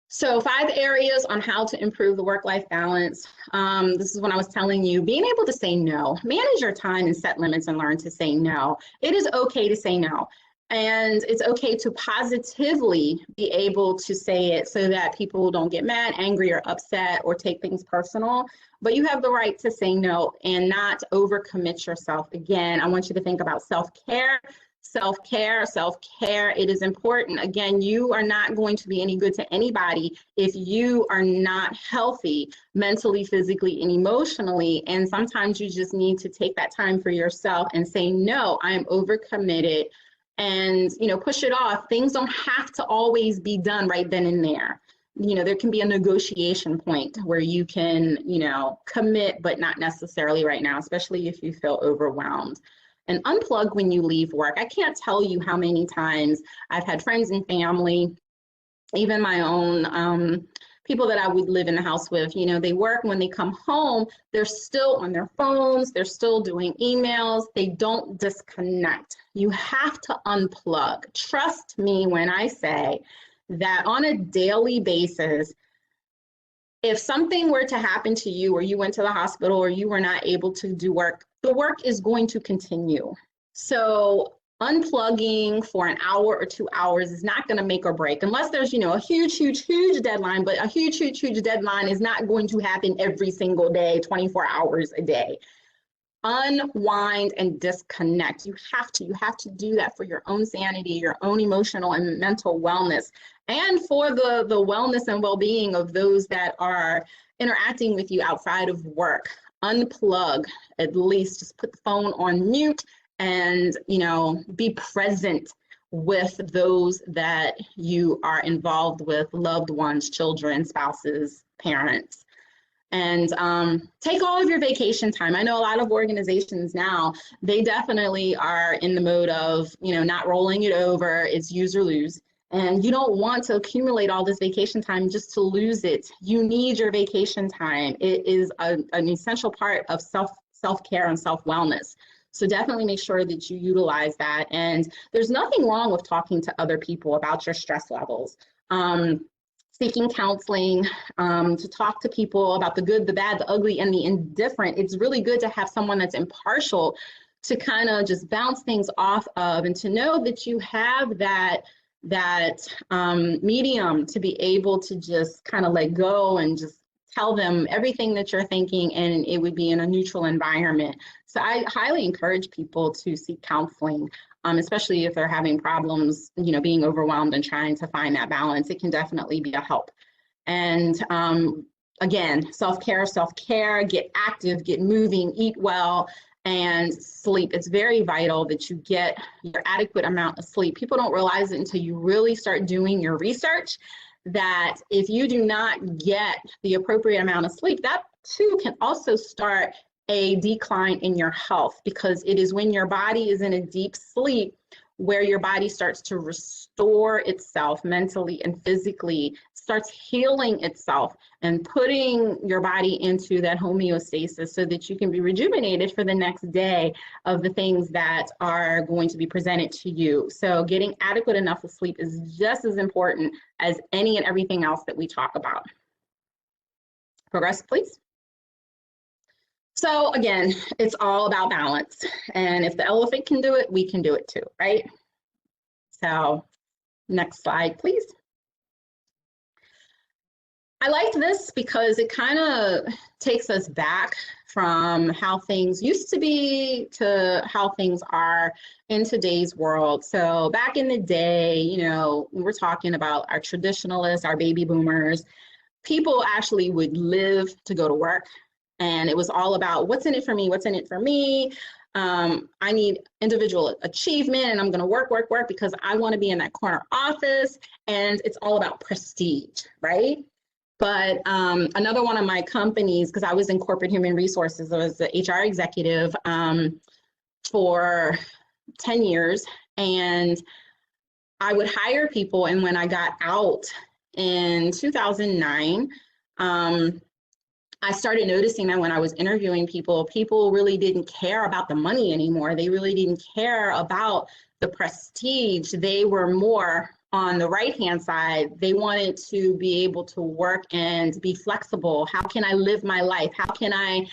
[SPEAKER 6] So 5 areas on how to improve the work-life balance. This is when I was telling you, being able to say no. Manage your time and set limits and learn to say no. It is okay to say no. And it's okay to positively be able to say it so that people don't get mad, angry, or upset or take things personal. But you have the right to say no and not overcommit yourself. Again, I want you to think about self-care. Self-care, it is important. Again, you are not going to be any good to anybody if you are not healthy mentally, physically, and emotionally. And sometimes you just need to take that time for yourself and say, no, I am overcommitted, and push it off. Things don't have to always be done right then and there. There can be a negotiation point where you can, commit, but not necessarily right now, especially if you feel overwhelmed. And unplug when you leave work. I can't tell you how many times I've had friends and family, even my own people that I would live in the house with, they work. When they come home, they're still on their phones, they're still doing emails, they don't disconnect. You have to unplug. Trust me when I say that on a daily basis, if something were to happen to you, or you went to the hospital, or you were not able to do work, the work is going to continue. So unplugging for an hour or 2 hours is not going to make or break, unless there's, you know, a huge deadline. But a huge deadline is not going to happen every single day, 24 hours a day. Unwind and disconnect. You have to do that for your own sanity, your own emotional and mental wellness, and for the wellness and well-being of those that are interacting with you outside of work. Unplug, at least just put the phone on mute and, you know, be present with those that you are involved with, loved ones, children, spouses, parents. And take all of your vacation time. I know a lot of organizations now, they definitely are in the mode of, you know, not rolling it over. It's use or lose. And you don't want to accumulate all this vacation time just to lose it. You need your vacation time. It is an essential part of self-care and self-wellness. So definitely make sure that you utilize that. And there's nothing wrong with talking to other people about your stress levels. Seeking counseling, to talk to people about the good, the bad, the ugly, and the indifferent. It's really good to have someone that's impartial to kind of just bounce things off of, and to know that you have that medium to be able to just kind of let go and just tell them everything that you're thinking, and it would be in a neutral environment. So I highly encourage people to seek counseling. Especially if they're having problems, you know, being overwhelmed and trying to find that balance. It can definitely be a help. And again, self-care, get active, get moving, eat well, and sleep. It's very vital that you get your adequate amount of sleep. People don't realize it until you really start doing your research, that if you do not get the appropriate amount of sleep, that too can also start a decline in your health, because it is when your body is in a deep sleep where your body starts to restore itself mentally and physically, starts healing itself and putting your body into that homeostasis so that you can be rejuvenated for the next day of the things that are going to be presented to you. So getting adequate enough of sleep is just as important as any and everything else that we talk about. Progress, please. So again, it's all about balance. And if the elephant can do it, we can do it too, right? So next slide, please. I like this because it kind of takes us back from how things used to be to how things are in today's world. So back in the day, you know, we were talking about our traditionalists, our baby boomers. People actually would live to go to work. And it was all about what's in it for me, what's in it for me. I need individual achievement, and I'm going to work because I want to be in that corner office. And it's all about prestige, right? But another one of my companies, because I was in corporate human resources, I was the HR executive for 10 years. And I would hire people. And when I got out in 2009, I started noticing that when I was interviewing people, people really didn't care about the money anymore. They really didn't care about the prestige. They were more on the right-hand side. They wanted to be able to work and be flexible. How can I live my life? How can I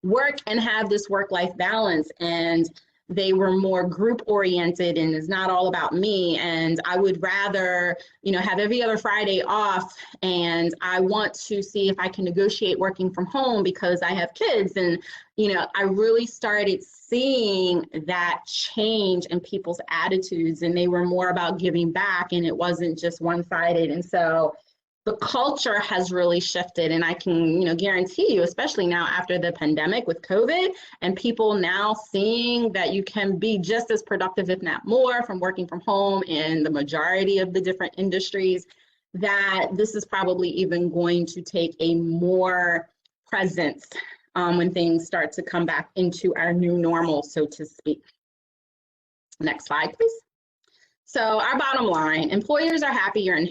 [SPEAKER 6] work and have this work-life balance? And they were more group oriented, and it's not all about me. And I would rather, you know, have every other Friday off, and I want to see if I can negotiate working from home because I have kids. And, you know, I really started seeing that change in people's attitudes, and they were more about giving back, and it wasn't just one-sided. And so the culture has really shifted, and I can, you know, guarantee you, especially now after the pandemic with COVID, and people now seeing that you can be just as productive, if not more, from working from home in the majority of the different industries, that this is probably even going to take a more presence when things start to come back into our new normal, so to speak. Next slide, please. So our bottom line, employers are happier and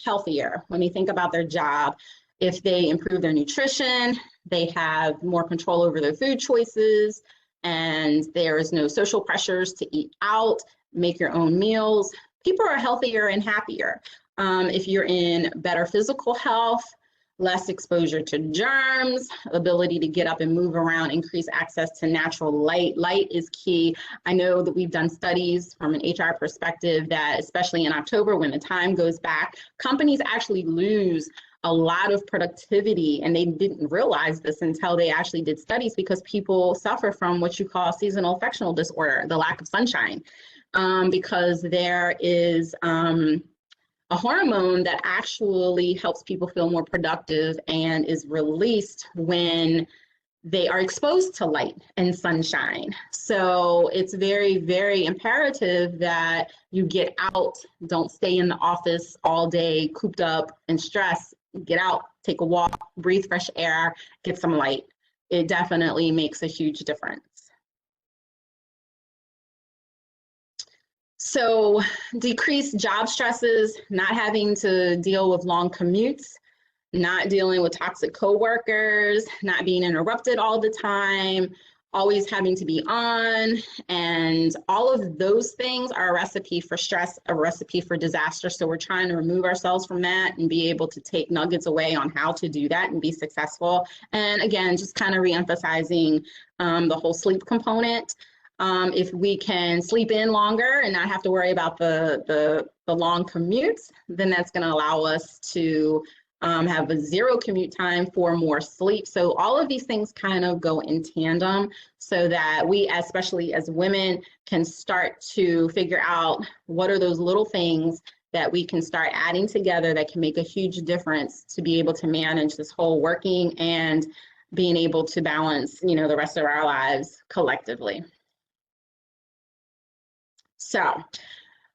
[SPEAKER 6] healthier when they think about their job. If they improve their nutrition, they have more control over their food choices, and there is no social pressures to eat out, make your own meals. People are healthier and happier. If you're in better physical health, less exposure to germs, ability to get up and move around, increase access to natural light. Light is key. I know that we've done studies from an HR perspective that, especially in October, when the time goes back, companies actually lose a lot of productivity, and they didn't realize this until they actually did studies, because people suffer from what you call seasonal affectional disorder, the lack of sunshine, because there is a hormone that actually helps people feel more productive and is released when they are exposed to light and sunshine. So it's very, very imperative that you get out, don't stay in the office all day cooped up and stressed. Get out, take a walk, breathe fresh air, get some light. It definitely makes a huge difference. So decreased job stresses, not having to deal with long commutes, not dealing with toxic coworkers, not being interrupted all the time, always having to be on, and all of those things are a recipe for stress, a recipe for disaster. So we're trying to remove ourselves from that and be able to take nuggets away on how to do that and be successful. And again, just kind of re-emphasizing the whole sleep component. If we can sleep in longer and not have to worry about the long commutes, then that's going to allow us to have a zero commute time for more sleep. So all of these things kind of go in tandem so that we, especially as women, can start to figure out what are those little things that we can start adding together that can make a huge difference to be able to manage this whole working and being able to balance, you know, the rest of our lives collectively. So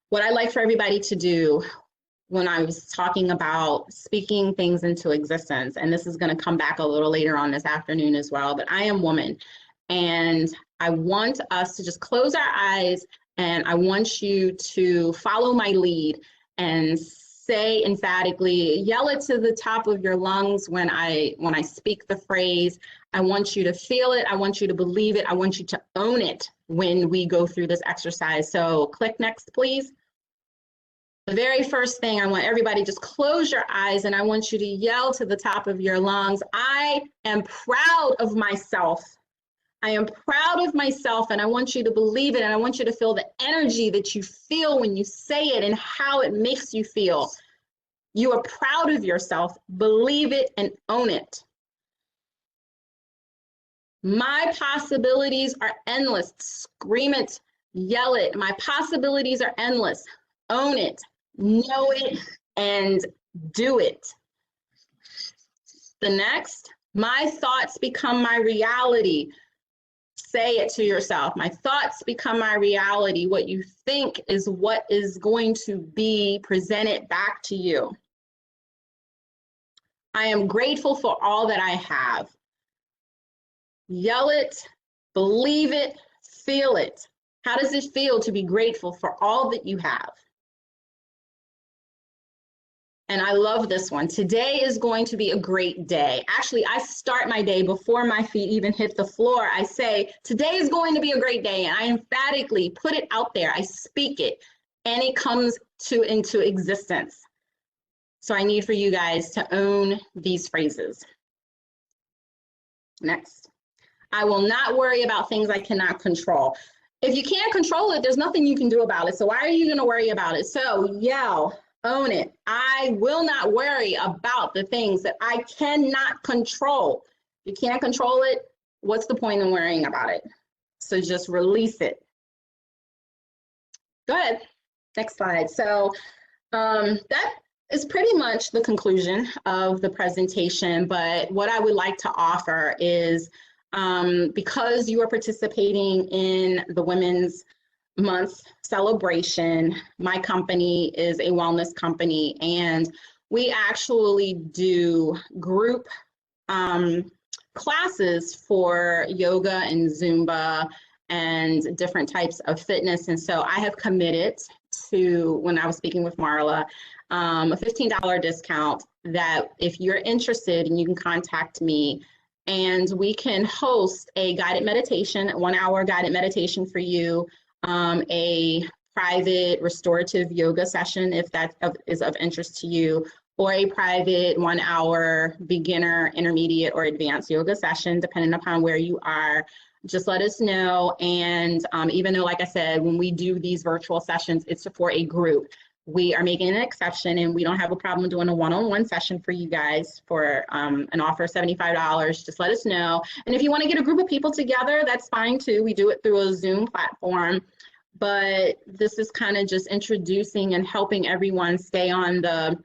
[SPEAKER 6] what I'd like for everybody to do when I was talking about speaking things into existence, and this is going to come back a little later on this afternoon as well, but I am woman, and I want us to just close our eyes, and I want you to follow my lead and say emphatically, yell it to the top of your lungs when I speak the phrase. I want you to feel it. I want you to believe it. I want you to own it when we go through this exercise. So click next, please. The very first thing, I want everybody just close your eyes, and I want you to yell to the top of your lungs, I am proud of myself. I am proud of myself, and I want you to believe it, and I want you to feel the energy that you feel when you say it and how it makes you feel. You are proud of yourself. Believe it and own it. My possibilities are endless. Scream it, yell it. My possibilities are endless. Own it, know it, and do it. The next, my thoughts become my reality. Say it to yourself. My thoughts become my reality. What you think is what is going to be presented back to you. I am grateful for all that I have. Yell it, believe it, feel it. How does it feel to be grateful for all that you have? And I love this one. Today is going to be a great day. Actually, I start my day before my feet even hit the floor. I say, today is going to be a great day. And I emphatically put it out there. I speak it, and it comes into existence. So I need for you guys to own these phrases. Next. I will not worry about things I cannot control. If you can't control it, there's nothing you can do about it. So why are you going to worry about it? So yell. Own it. I will not worry about the things that I cannot control. If you can't control it, what's the point in worrying about it? So just release it. Go ahead. Next slide. So that is pretty much the conclusion of the presentation. But what I would like to offer is because you are participating in the Women's Month celebration, my company is a wellness company, and we actually do group classes for yoga and Zumba and different types of fitness. And so I have committed to, when I was speaking with Marla, a $15 discount that if you're interested, and you can contact me, and we can host a guided meditation, 1 hour guided meditation for you, a private restorative yoga session, if that is of interest to you, or a private 1 hour beginner, intermediate, or advanced yoga session, depending upon where you are, just let us know. And even though, like I said, when we do these virtual sessions, it's for a group. We are making an exception, and we don't have a problem doing a one-on-one session for you guys for an offer of $75. Just let us know. And if you want to get a group of people together, that's fine too. We do it through a Zoom platform. But this is kind of just introducing and helping everyone stay on the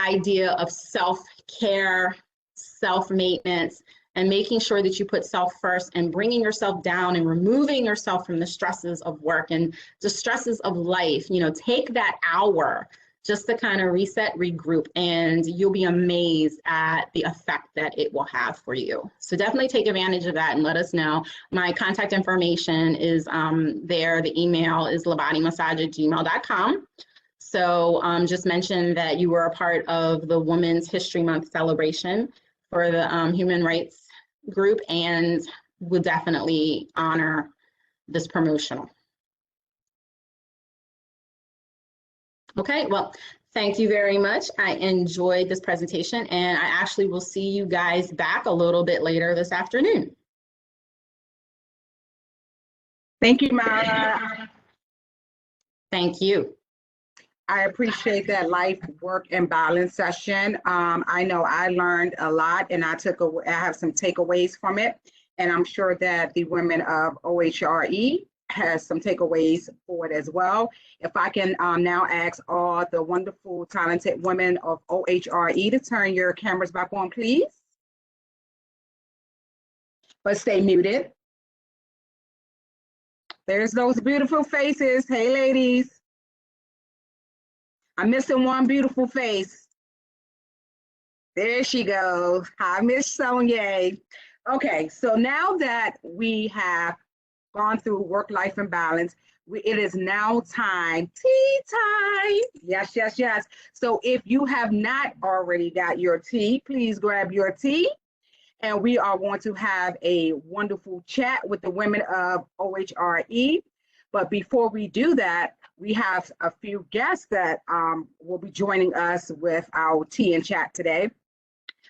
[SPEAKER 6] idea of self-care, self-maintenance, and making sure that you put self first and bringing yourself down and removing yourself from the stresses of work and the stresses of life. You know, take that hour just to kind of reset, regroup, and you'll be amazed at the effect that it will have for you. So definitely take advantage of that and let us know. My contact information is there. The email is labodimassage@gmail.com. So just mention that you were a part of the Women's History Month celebration for the Human Rights Group, and will definitely honor this promotional. Okay, well, thank you very much. I enjoyed this presentation, and I actually will see you guys back a little bit later this afternoon.
[SPEAKER 1] Thank you, Myra.
[SPEAKER 6] Thank you.
[SPEAKER 1] I appreciate that life, work, and balance session. I know I learned a lot, and I have some takeaways from it, and I'm sure that the women of OHRE has some takeaways for it as well. If I can now ask all the wonderful, talented women of OHRE to turn your cameras back on, please. But stay muted. There's those beautiful faces. Hey, ladies. I'm missing one beautiful face. There she goes. Hi, Miss Sonja. Okay, so now that we have gone through work, life, and balance, it is now time, tea time. Yes, yes, yes. So if you have not already got your tea, please grab your tea. And we are going to have a wonderful chat with the women of OHRE. But before we do that, we have a few guests that will be joining us with our tea and chat today.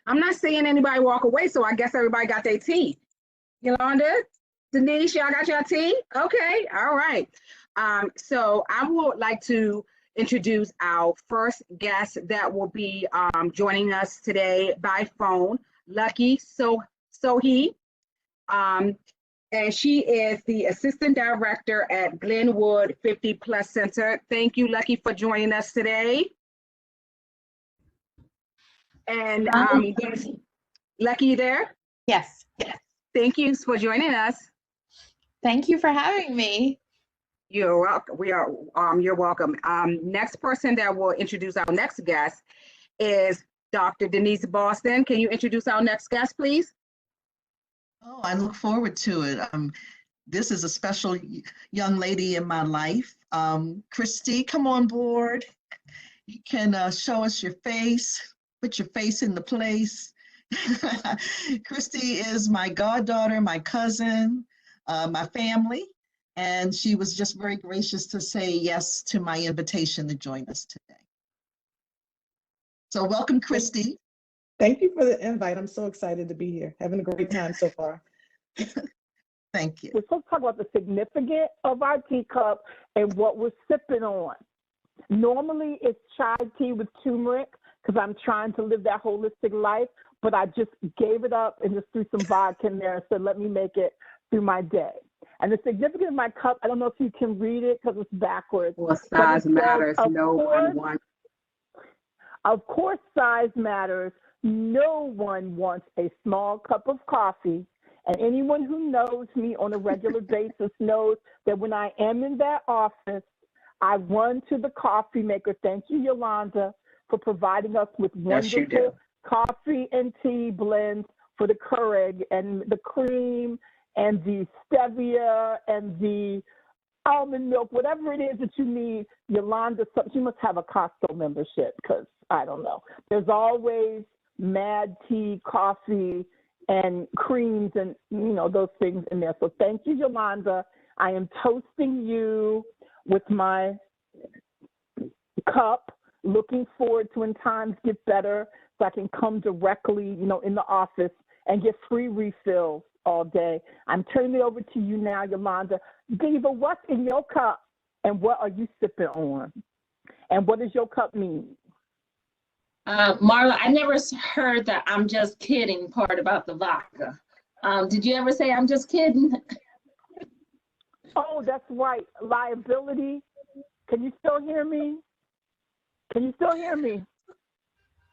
[SPEAKER 1] I'm not seeing anybody walk away, so I guess everybody got their tea. Yolanda, Denise, y'all got your tea? Okay, all right. So I would like to introduce our first guest that will be joining us today by phone, Lucky Sohi. And she is the Assistant Director at Glenwood 50 Plus Center. Thank you, Lucky, for joining us today. And Lucky, you there?
[SPEAKER 7] Yes. Yes.
[SPEAKER 1] Thank you for joining us.
[SPEAKER 7] Thank you for having me.
[SPEAKER 1] You're welcome. You're welcome. Next person that will introduce our next guest is Dr. Denise Boston. Can you introduce our next guest, please?
[SPEAKER 3] Oh, I look forward to it. This is a special young lady in my life. Christy, come on board. You can show us your face, put your face in the place. Christy is my goddaughter, my cousin, my family, and she was just very gracious to say yes to my invitation to join us today. So welcome, Christy.
[SPEAKER 8] Thank you for the invite. I'm so excited to be here. Having a great time so far.
[SPEAKER 3] Thank you.
[SPEAKER 2] We're supposed to talk about the significance of our teacup and what we're sipping on. Normally, it's chai tea with turmeric because I'm trying to live that holistic life, but I just gave it up and just threw some vodka in there and said, let me make it through my day. And the significance of my cup, I don't know if you can read it because it's backwards.
[SPEAKER 1] Well, size matters. No one wants.
[SPEAKER 2] Of course, size matters. No one wants a small cup of coffee, and anyone who knows me on a regular basis knows that when I am in that office, I run to the coffee maker. Thank you, Yolanda, for providing us with wonderful coffee and tea blends for the Keurig and the cream and the stevia and the almond milk, whatever it is that you need. Yolanda, she must have a Costco membership because I don't know. There's always mad tea, coffee, and creams and, those things in there. So thank you, Yolanda. I am toasting you with my cup, looking forward to when times get better so I can come directly, in the office and get free refills all day. I'm turning it over to you now, Yolanda. Diva, what's in your cup and what are you sipping on? And what does your cup mean?
[SPEAKER 5] Marla, I never heard the "I'm just kidding" part about the vodka. Did you ever say "I'm just kidding"?
[SPEAKER 2] Oh, that's right. Liability. Can you still hear me? Can you still hear me?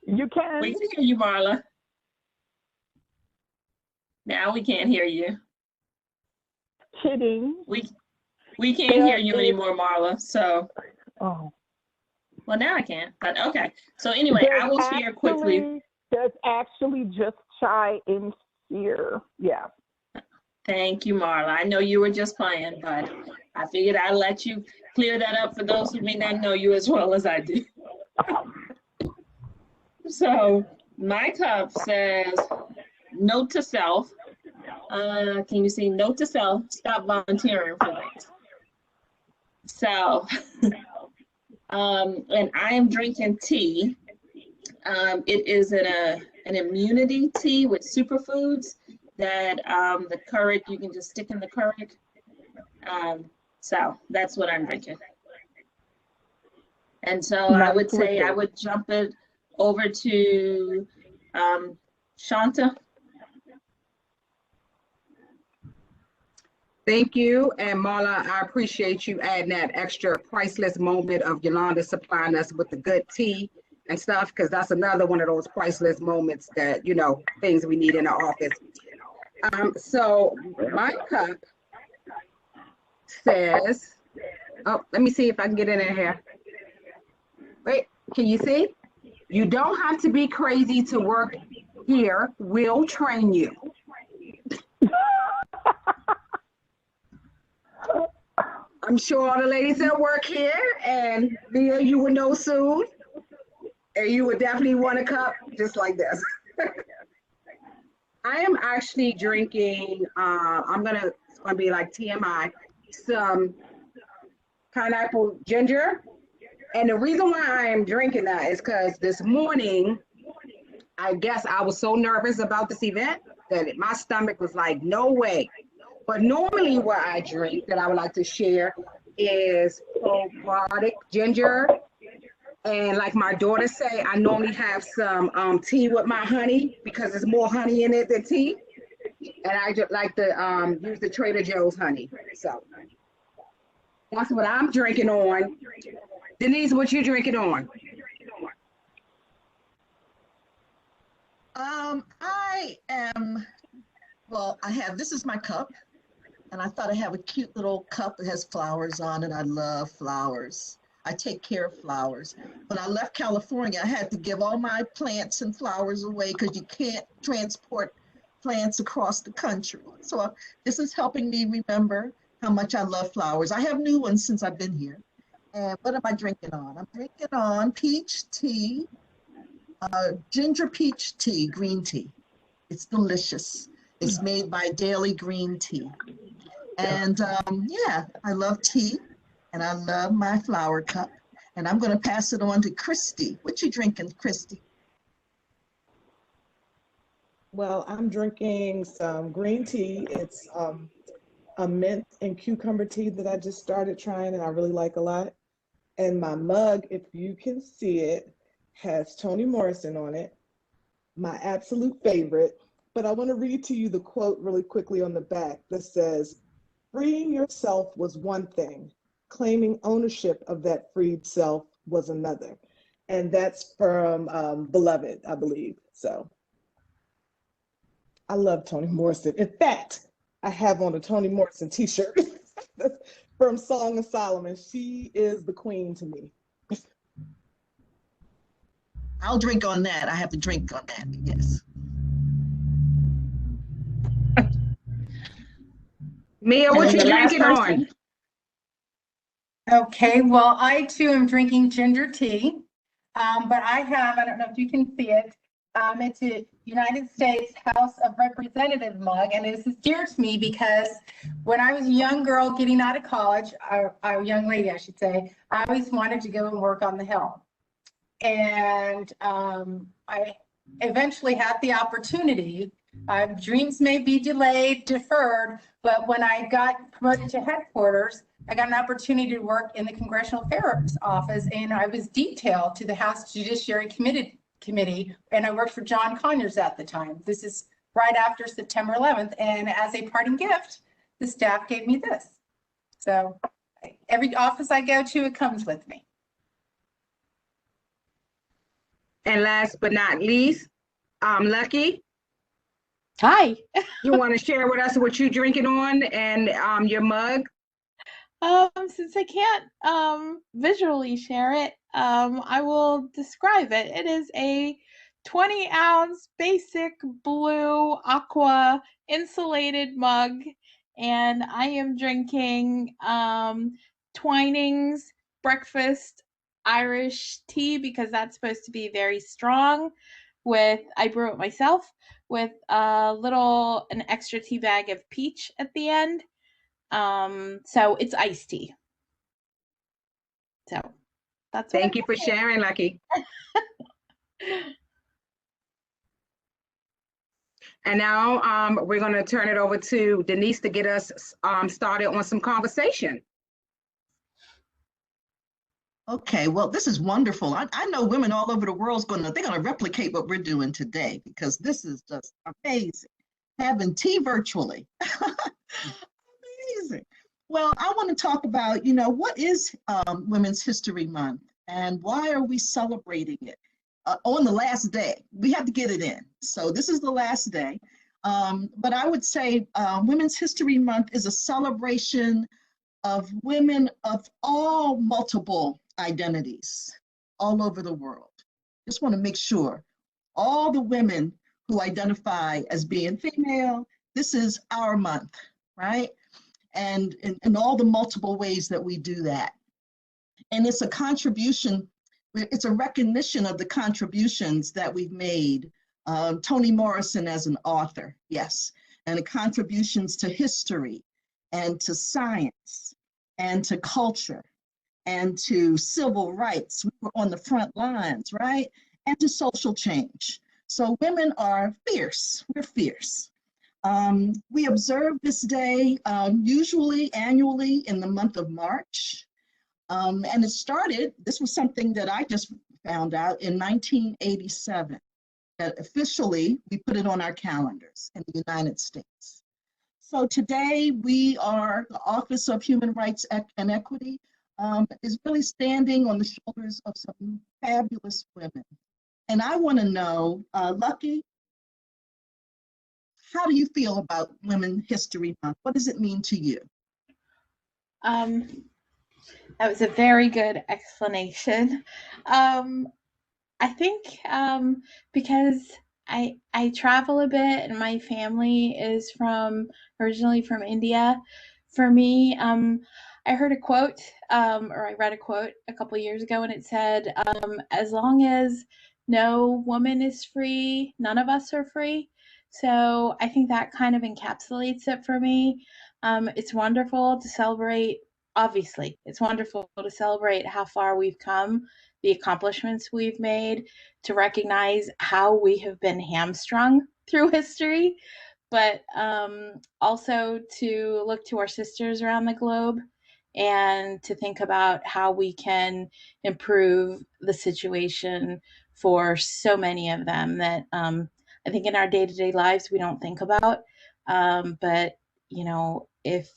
[SPEAKER 2] You can?
[SPEAKER 5] We can hear you, Marla. Now we can't hear you.
[SPEAKER 2] Kidding.
[SPEAKER 5] We can't hear you anymore, Marla. So.
[SPEAKER 2] Oh.
[SPEAKER 5] Well, now I can. But okay. So anyway, I will share quickly.
[SPEAKER 2] There's actually just chai in here. Yeah.
[SPEAKER 5] Thank you, Marla. I know you were just playing, but I figured I'd let you clear that up for those who may not know you as well as I do. So my cup says, note to self. Can you see note to self? Stop volunteering for that. So, and I am drinking tea. It is an immunity tea with superfoods that the curd, you can just stick in the curd. So that's what I'm drinking. And so I would say I would jump it over to Chaunta.
[SPEAKER 1] Thank you. And Marla, I appreciate you adding that extra priceless moment of Yolanda supplying us with the good tea and stuff, because that's another one of those priceless moments that, things we need in the office. So my cup says, oh, let me see if I can get in here. Wait, can you see? You don't have to be crazy to work here. We'll train you. I'm sure all the ladies that work here, and Mia, you will know soon, and you would definitely want a cup just like this. I am actually drinking, it's gonna be like TMI, some pineapple ginger. And the reason why I am drinking that is because this morning, I guess I was so nervous about this event that my stomach was like, no way. But normally what I drink that I would like to share is probiotic ginger. And like my daughter say, I normally have some tea with my honey because there's more honey in it than tea. And I just like to use the Trader Joe's honey. So that's what I'm drinking on. Denise, what you drinking on?
[SPEAKER 3] This is my cup. And I thought I have a cute little cup that has flowers on it. I love flowers. I take care of flowers. When I left California, I had to give all my plants and flowers away because you can't transport plants across the country. So this is helping me remember how much I love flowers. I have new ones since I've been here. And what am I drinking on? I'm drinking on peach tea, ginger peach tea, green tea. It's delicious. It's made by Daily Green Tea. And I love tea and I love my flower cup. And I'm going to pass it on to Christy. What you drinking, Christy?
[SPEAKER 8] Well, I'm drinking some green tea. It's a mint and cucumber tea that I just started trying and I really like a lot. And my mug, if you can see it, has Toni Morrison on it, my absolute favorite. But I want to read to you the quote really quickly on the back that says, "Freeing yourself was one thing. Claiming ownership of that freed self was another." And that's from Beloved, I believe. So I love Toni Morrison. In fact, I have on a Toni Morrison t-shirt from Song of Solomon. She is the queen to me.
[SPEAKER 3] I'll drink on that. I have to drink on that, yes.
[SPEAKER 1] Mia, what you drinking on?
[SPEAKER 4] Okay, well, I too am drinking ginger tea, but I don't know if you can see it, It's a United States House of Representative mug, and this is dear to me because when I was a young girl getting out of college, or a young lady, I should say, I always wanted to go and work on the Hill. And I eventually had the opportunity. Dreams may be delayed, deferred, but when I got promoted to headquarters, I got an opportunity to work in the Congressional Affairs Office, and I was detailed to the House Judiciary Committee, and I worked for John Conyers at the time. This is right after September 11th, and as a parting gift, the staff gave me this. So every office I go to, it comes with me.
[SPEAKER 1] And last but not least, Lucky,
[SPEAKER 7] Hi.
[SPEAKER 1] you want to share with us what you're drinking on and your mug?
[SPEAKER 7] Since I can't visually share it, I will describe it. It is a 20-ounce basic blue aqua insulated mug, and I am drinking Twinings breakfast Irish tea because that's supposed to be very strong. I brew it myself with an extra tea bag of peach at the end. So it's iced tea. So that's
[SPEAKER 1] Thank you for sharing, Lucky. And now we're going to turn it over to Denise to get us started on some conversation.
[SPEAKER 3] Okay, well, this is wonderful. I know women all over the world they're gonna replicate what we're doing today because this is just amazing. Having tea virtually. Amazing. Well, I want to talk about, what is Women's History Month and why are we celebrating it on the last day? We have to get it in. So this is the last day. But I would say Women's History Month is a celebration of women of all multiple identities all over the world. Just want to make sure all the women who identify as being female, this is our month, right? And in all the multiple ways that we do that. And it's a contribution, it's a recognition of the contributions that we've made. Toni Morrison as an author, yes, and the contributions to history and to science and to culture and to civil rights. We were on the front lines, right? And to social change. So women are fierce, we're fierce. We observe this day usually annually in the month of March. And it started, this was something that I just found out in 1987, that officially we put it on our calendars in the United States. So today the Office of Human Rights and Equity is really standing on the shoulders of some fabulous women. And I want to know, Lucky, how do you feel about Women's History Month? What does it mean to you?
[SPEAKER 7] That was a very good explanation. I think because I travel a bit and my family is originally from India. For me, I heard a quote, or I read a quote a couple of years ago, and it said, as long as no woman is free, none of us are free. So I think that kind of encapsulates it for me. It's wonderful to celebrate, obviously, it's wonderful to celebrate how far we've come, the accomplishments we've made, to recognize how we have been hamstrung through history, but also to look to our sisters around the globe and to think about how we can improve the situation for so many of them that I think in our day-to-day lives we don't think about. But, if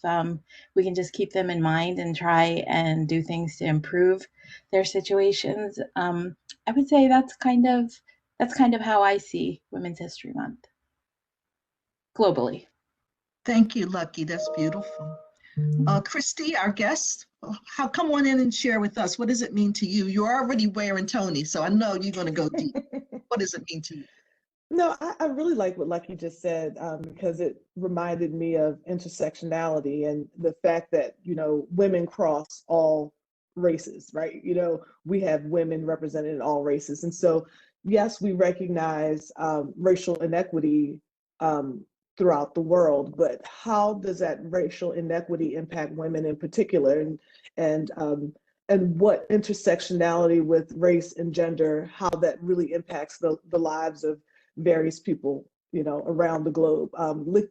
[SPEAKER 7] we can just keep them in mind and try and do things to improve their situations, I would say that's kind of how I see Women's History Month globally.
[SPEAKER 3] Thank you, Lucky. That's beautiful. Christy, our guest, come on in and share with us. What does it mean to you? You're already wearing Toni, so I know you're going to go deep. What does it mean to you?
[SPEAKER 8] No, I really like what Lucky just said because it reminded me of intersectionality and the fact that, women cross all races, right? We have women represented in all races. And so, yes, we recognize racial inequity throughout the world, but how does that racial inequity impact women in particular, and what intersectionality with race and gender, how that really impacts the lives of various people, you know, around the globe.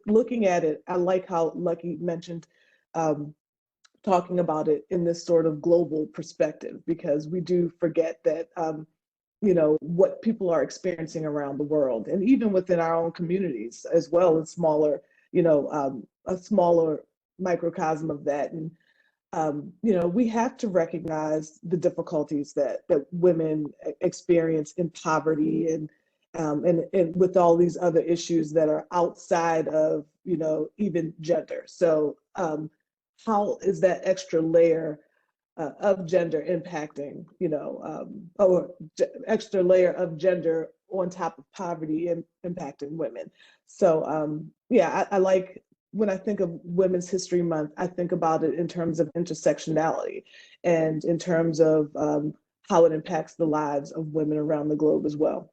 [SPEAKER 8] Looking at it, I like how Lucky mentioned talking about it in this sort of global perspective, because we do forget that you know, what people are experiencing around the world, and even within our own communities as well, in smaller, you know, a smaller microcosm of that. And you know, we have to recognize the difficulties that women experience in poverty, and with all these other issues that are outside of, you know, even gender. So how is that extra layer of gender impacting, you know, or extra layer of gender on top of poverty and impacting women? So yeah, I like, when I think of Women's History Month, I think about it in terms of intersectionality and in terms of how it impacts the lives of women around the globe as well.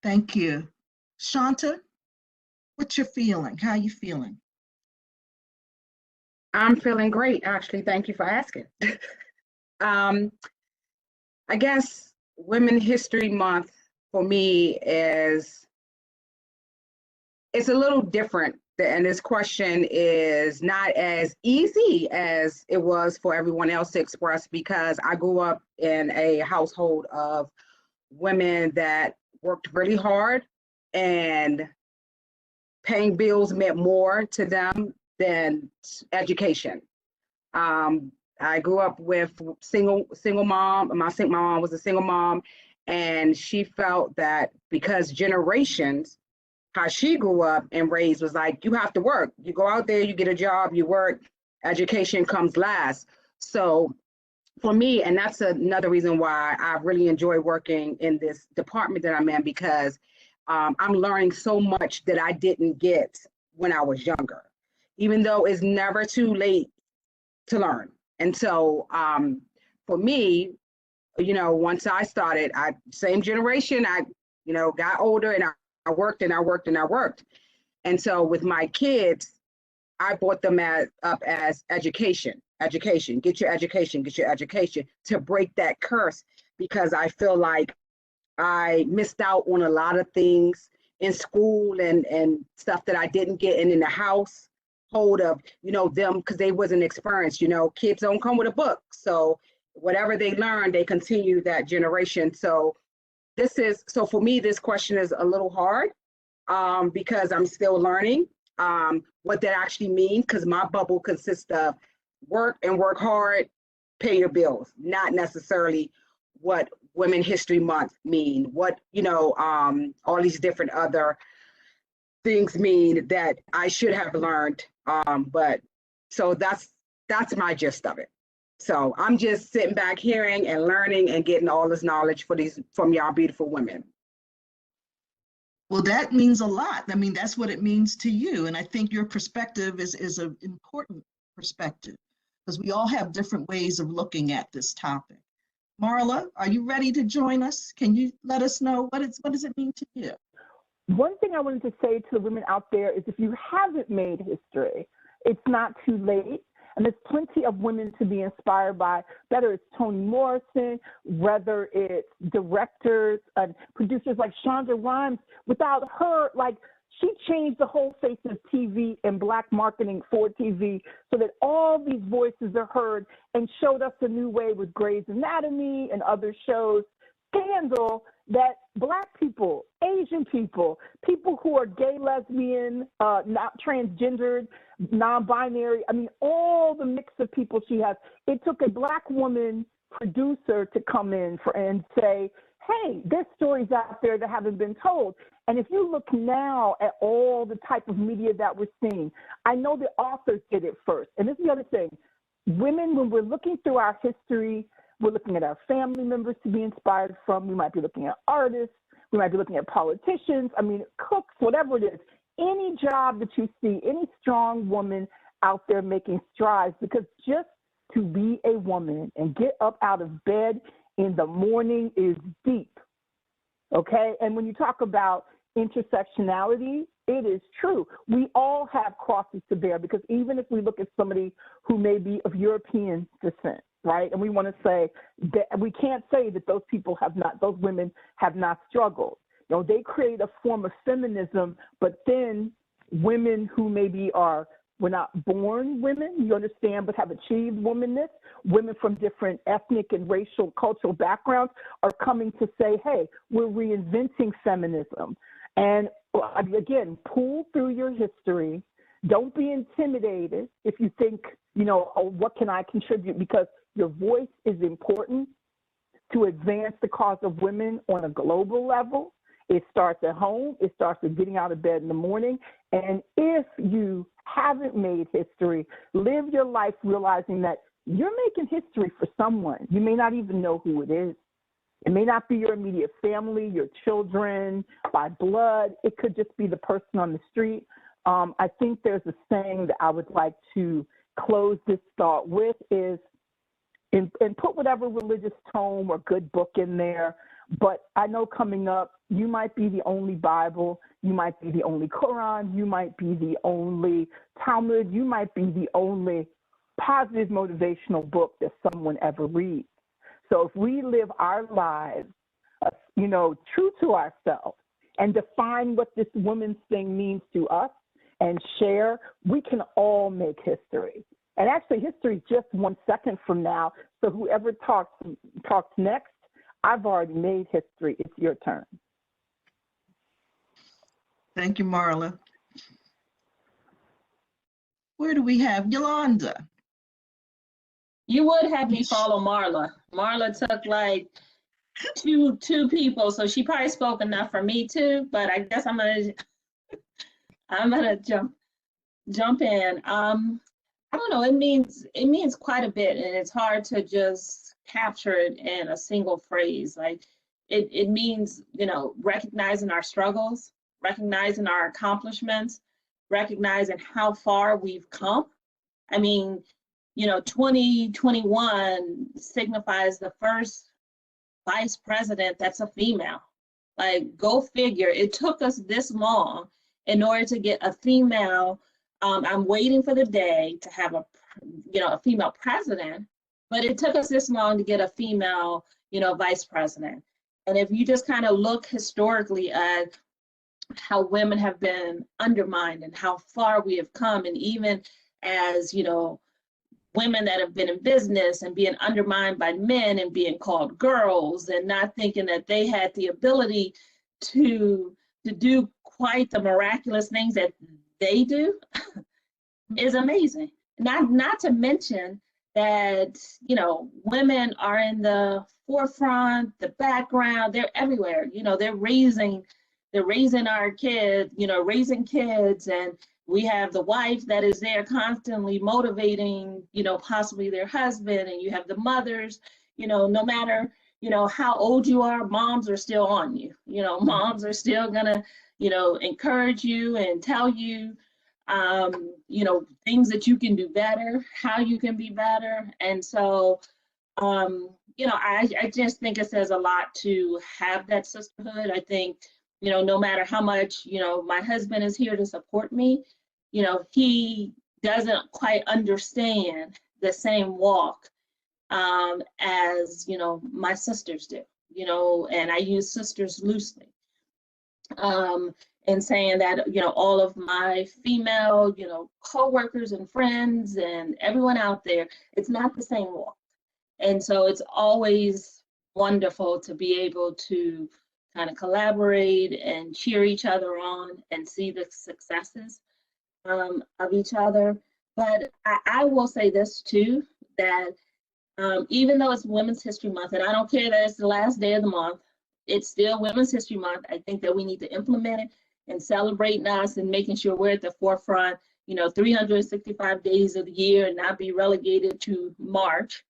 [SPEAKER 3] Thank you. Shanta, what's your feeling? How are you feeling?
[SPEAKER 1] I'm feeling great, actually. Thank you for asking. I guess Women's History Month for me is, it's a little different, and this question is not as easy as it was for everyone else to express, because I grew up in a household of women that worked really hard, and paying bills meant more to them than education. I grew up with single mom. My mom was a single mom, and she felt that because generations, how she grew up and raised was like, you have to work. You go out there, you get a job, you work, education comes last. So for me, and that's another reason why I really enjoy working in this department that I'm in, because I'm learning so much that I didn't get when I was younger, even though it's never too late to learn. And so for me, you know, once I started, same generation, I, you know, got older, and I worked and I worked and I worked. And so with my kids, I brought them up as education, get your education to break that curse, because I feel like I missed out on a lot of things in school and stuff that I didn't get in the house hold of, you know, them, because they wasn't experienced. You know, kids don't come with a book. So whatever they learn, they continue that generation. So so for me, this question is a little hard because I'm still learning what that actually means, because my bubble consists of work and work hard, pay your bills, not necessarily what Women's History Month mean, what, you know, all these different other things mean that I should have learned. But so that's my gist of it. So I'm just sitting back hearing and learning and getting all this knowledge from y'all beautiful women.
[SPEAKER 3] Well, that means a lot. I mean, that's what it means to you. And I think your perspective is an important perspective, because we all have different ways of looking at this topic. Marla, are you ready to join us? Can you let us know what does it mean to you?
[SPEAKER 2] One thing I wanted to say to the women out there is, if you haven't made history, it's not too late. And there's plenty of women to be inspired by, whether it's Toni Morrison, whether it's directors and producers like Shonda Rhimes. Without her, like, she changed the whole face of TV and Black marketing for TV, so that all these voices are heard, and showed us a new way with Grey's Anatomy and other shows. Scandal, that Black people, Asian people, people who are gay, lesbian, not transgendered, non-binary, I mean, all the mix of people she has. It took a Black woman producer to come in and say, hey, there's stories out there that haven't been told. And if you look now at all the type of media that we're seeing, I know the authors did it first. And this is the other thing. Women, when we're looking through our history, we're looking at our family members to be inspired from. We might be looking at artists. We might be looking at politicians. I mean, cooks, whatever it is. Any job that you see, any strong woman out there making strides, because just to be a woman and get up out of bed in the morning is deep, okay? And when you talk about intersectionality, it is true. We all have crosses to bear, because even if we look at somebody who may be of European descent, right? And we want to say that we can't say that those women have not struggled. You know, they create a form of feminism, but then women who maybe were not born women, you understand, but have achieved womanness, women from different ethnic and racial, cultural backgrounds are coming to say, hey, we're reinventing feminism. And again, pull through your history. Don't be intimidated if you think, you know, oh, what can I contribute? Because your voice is important to advance the cause of women on a global level. It starts at home. It starts with getting out of bed in the morning. And if you haven't made history, live your life realizing that you're making history for someone. You may not even know who it is. It may not be your immediate family, your children, by blood. It could just be the person on the street. I think there's a saying that I would like to close this thought with is, and put whatever religious tome or good book in there, but I know coming up, you might be the only Bible, you might be the only Quran, you might be the only Talmud, you might be the only positive motivational book that someone ever reads. So if we live our lives, you know, true to ourselves and define what this woman's thing means to us and share, we can all make history. And actually, history is just 1 second from now. So whoever talks next, I've already made history. It's your turn.
[SPEAKER 3] Thank you, Marla. Where do we have Yolanda?
[SPEAKER 5] You would have me follow Marla. Marla took like two people, so she probably spoke enough for me too. But I guess I'm gonna jump in. I don't know. It means quite a bit, and it's hard to just capture it in a single phrase. Like it means, you know, recognizing our struggles, recognizing our accomplishments, recognizing how far we've come. I mean, you know, 2021 signifies the first vice president that's a female. Like, go figure. It took us this long in order to get a female. I'm waiting for the day to have a female president, but it took us this long to get a female, you know, vice president. And if you just kind of look historically at how women have been undermined and how far we have come, and even as, you know, women that have been in business and being undermined by men and being called girls and not thinking that they had the ability to do quite the miraculous things that they do is amazing. Not to mention that, you know, women are in the forefront, the background, they're everywhere. You know, they're raising our kids, you know, raising kids, and we have the wife that is there constantly motivating, you know, possibly their husband, and you have the mothers, you know, no matter, you know, how old you are, moms are still on you. You know, moms are still gonna, you know, encourage you and tell you, you know, things that you can do better, how you can be better. And so, you know, I just think it says a lot to have that sisterhood. I think, you know, no matter how much, you know, my husband is here to support me, you know, he doesn't quite understand the same walk as, you know, my sisters do, you know, and I use sisters loosely. And saying that, you know, all of my female, you know, coworkers and friends and everyone out there, it's not the same walk. And so it's always wonderful to be able to kind of collaborate and cheer each other on and see the successes of each other. But I will say this too, that even though it's Women's History Month, and I don't care that it's the last day of the month, it's still Women's History Month. I think that we need to implement it and celebrating us and making sure we're at the forefront, you know, 365 days of the year and not be relegated to March.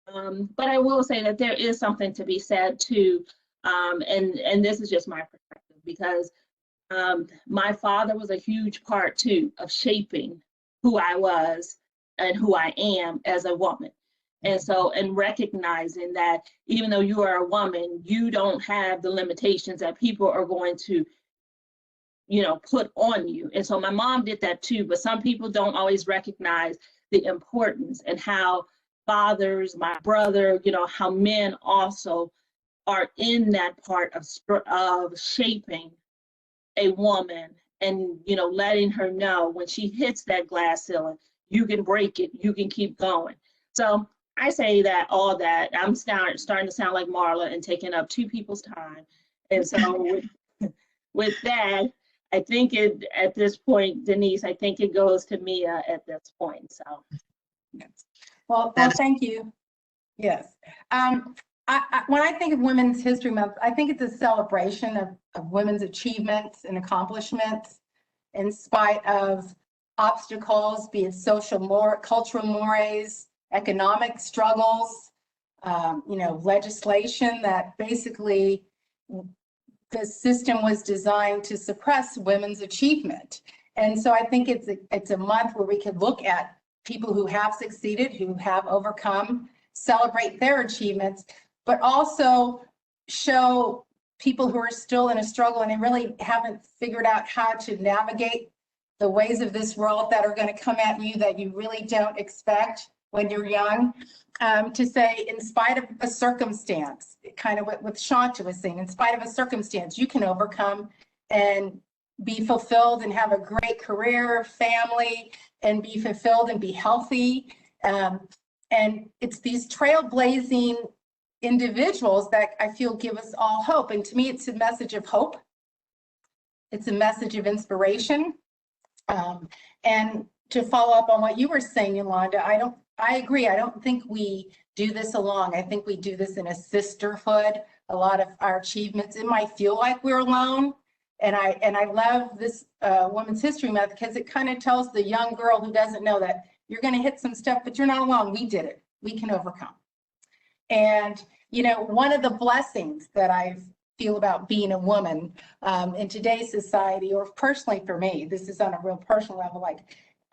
[SPEAKER 5] But I will say that there is something to be said too, and this is just my perspective, because my father was a huge part too of shaping who I was and who I am as a woman. And so, and recognizing that even though you are a woman, you don't have the limitations that people are going to, you know, put on you. And so my mom did that too, but some people don't always recognize the importance and how fathers, my brother, you know, how men also are in that part of shaping a woman and, you know, letting her know when she hits that glass ceiling, you can break it, you can keep going. So I say that all that I'm starting to sound like Marla and taking up two people's time. And so with that, I think at this point, Denise, I think it goes to Mia at this point. So,
[SPEAKER 4] yes. Well, thank you. Yes. When I think of Women's History Month, I think it's a celebration of women's achievements and accomplishments in spite of obstacles, be it social, cultural mores, economic struggles, you know, legislation that basically the system was designed to suppress women's achievement. And so I think it's a month where we could look at people who have succeeded, who have overcome, celebrate their achievements, but also show people who are still in a struggle and they really haven't figured out how to navigate the ways of this world that are going to come at you that you really don't expect when you're young, to say, in spite of a circumstance, kind of what Chaunta was saying, in spite of a circumstance, you can overcome and be fulfilled and have a great career, family, and be fulfilled and be healthy. And it's these trailblazing individuals that I feel give us all hope. And to me, it's a message of hope. It's a message of inspiration. And to follow up on what you were saying, Yolanda, I agree. I don't think we do this alone. I think we do this in a sisterhood. A lot of our achievements, it might feel like we're alone. And I love this Women's History Month because it kind of tells the young girl who doesn't know that you're going to hit some stuff, but you're not alone. We did it. We can overcome. And, you know, one of the blessings that I feel about being a woman in today's society, or personally for me, this is on a real personal level, like,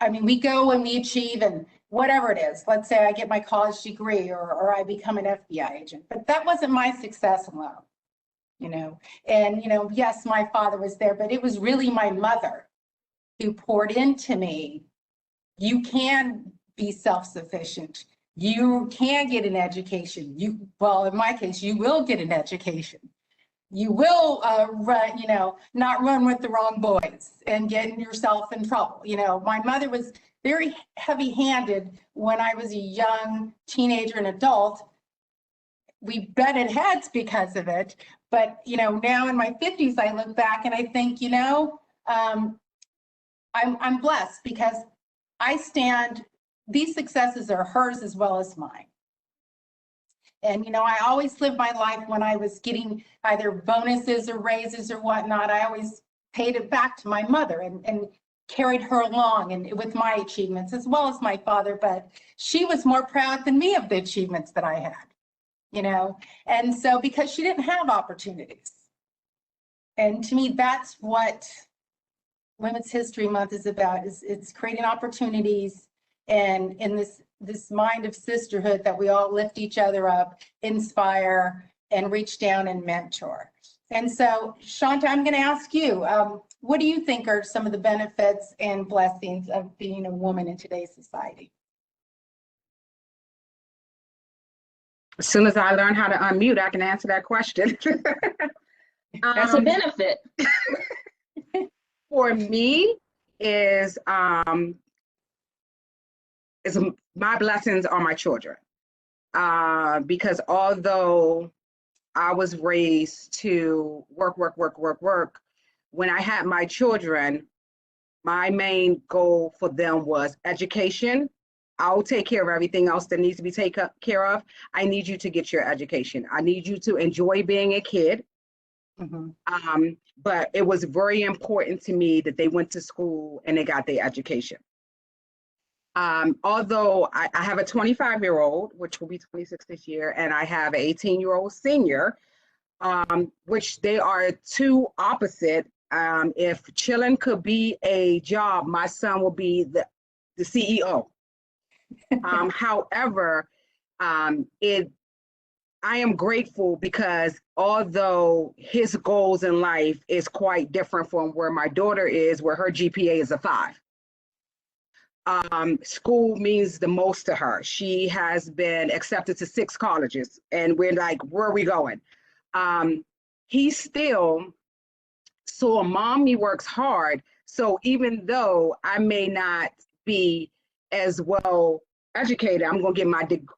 [SPEAKER 4] I mean, we go and we achieve and whatever it is, let's say I get my college degree or I become an FBI agent, but that wasn't my success alone, you know. And, you know, yes, my father was there, but it was really my mother who poured into me. You can be self-sufficient. You can get an education. Well, in my case, you will get an education. You will run, you know, not run with the wrong boys and get yourself in trouble. You know, my mother was very heavy-handed when I was a young teenager and adult. We butted heads because of it. But, you know, now in my 50s, I look back and I think, you know, I'm blessed because these successes are hers as well as mine. And, you know, I always lived my life when I was getting either bonuses or raises or whatnot, I always paid it back to my mother and carried her along and with my achievements as well as my father. But she was more proud than me of the achievements that I had, you know, and so because she didn't have opportunities. And to me, that's what Women's History Month is about, is it's creating opportunities and in this mind of sisterhood that we all lift each other up, inspire, and reach down and mentor. And so, Chaunta, I'm going to ask you, what do you think are some of the benefits and blessings of being a woman in today's society?
[SPEAKER 1] As soon as I learn how to unmute, I can answer that question.
[SPEAKER 5] that's a benefit.
[SPEAKER 1] For me, is my blessings are my children. Because although I was raised to work, when I had my children, my main goal for them was education. I'll take care of everything else that needs to be taken care of. I need you to get your education. I need you to enjoy being a kid. Mm-hmm. But it was very important to me that they went to school and they got their education. Although I have a 25-year-old, which will be 26 this year, and I have an 18-year-old senior, which they are two opposite. If chilling could be a job, my son will be the CEO. However, I am grateful because although his goals in life is quite different from where my daughter is, where her GPA is a 5. School means the most to her. She has been accepted to 6 colleges, and we're like, where are we going? He still saw mommy works hard. So even though I may not be as well educated, I'm going to get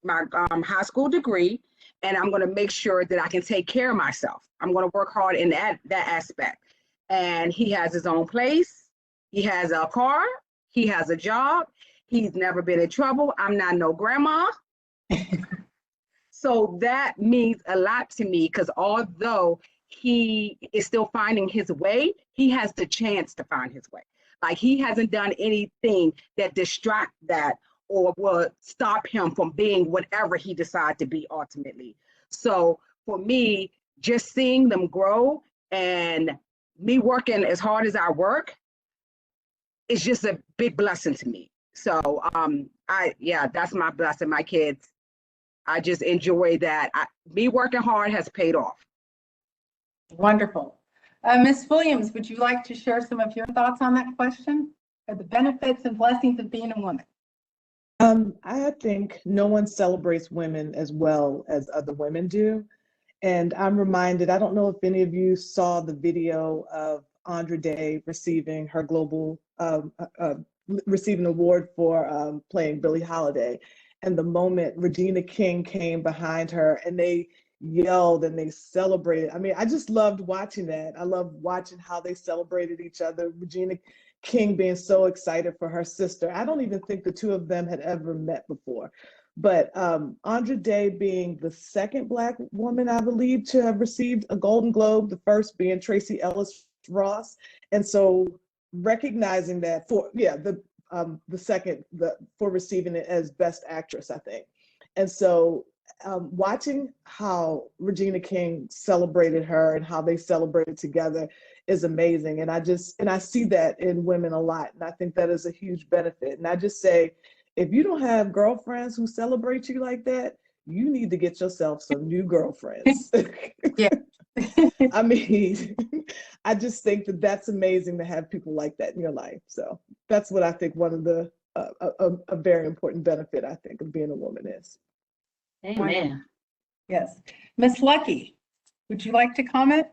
[SPEAKER 1] my high school degree, and I'm going to make sure that I can take care of myself. I'm going to work hard in that aspect. And he has his own place. He has a car. He has a job. He's never been in trouble. I'm not no grandma. So that means a lot to me, because although he is still finding his way, he has the chance to find his way. Like, he hasn't done anything that distract that or will stop him from being whatever he decides to be ultimately. So for me, just seeing them grow and me working as hard as I work is just a big blessing to me. So that's my blessing, my kids. I just enjoy that. Me working hard has paid off.
[SPEAKER 4] Wonderful. Ms. Williams, would you like to share some of your thoughts on that question? The benefits and blessings of being a woman?
[SPEAKER 8] I think no one celebrates women as well as other women do. And I'm reminded, I don't know if any of you saw the video of Andra Day receiving her global, receiving an award for playing Billie Holiday. And the moment Regina King came behind her and they yelled and they celebrated. I mean, I just loved watching that. I loved watching how they celebrated each other. Regina King being so excited for her sister. I don't even think the two of them had ever met before. But Andra Day being the second Black woman, I believe, to have received a Golden Globe, the first being Tracee Ellis Ross. And so recognizing that for receiving it as Best Actress, I think. And so watching how Regina King celebrated her and how they celebrated together is amazing. And I see that in women a lot. And I think that is a huge benefit. And I just say, if you don't have girlfriends who celebrate you like that, you need to get yourself some new girlfriends.
[SPEAKER 4] Yeah.
[SPEAKER 8] I mean, I just think that that's amazing to have people like that in your life. So that's what I think one of the, a very important benefit, I think, of being a woman is.
[SPEAKER 5] Amen.
[SPEAKER 4] Yes. Ms. Lucky, would you like to comment?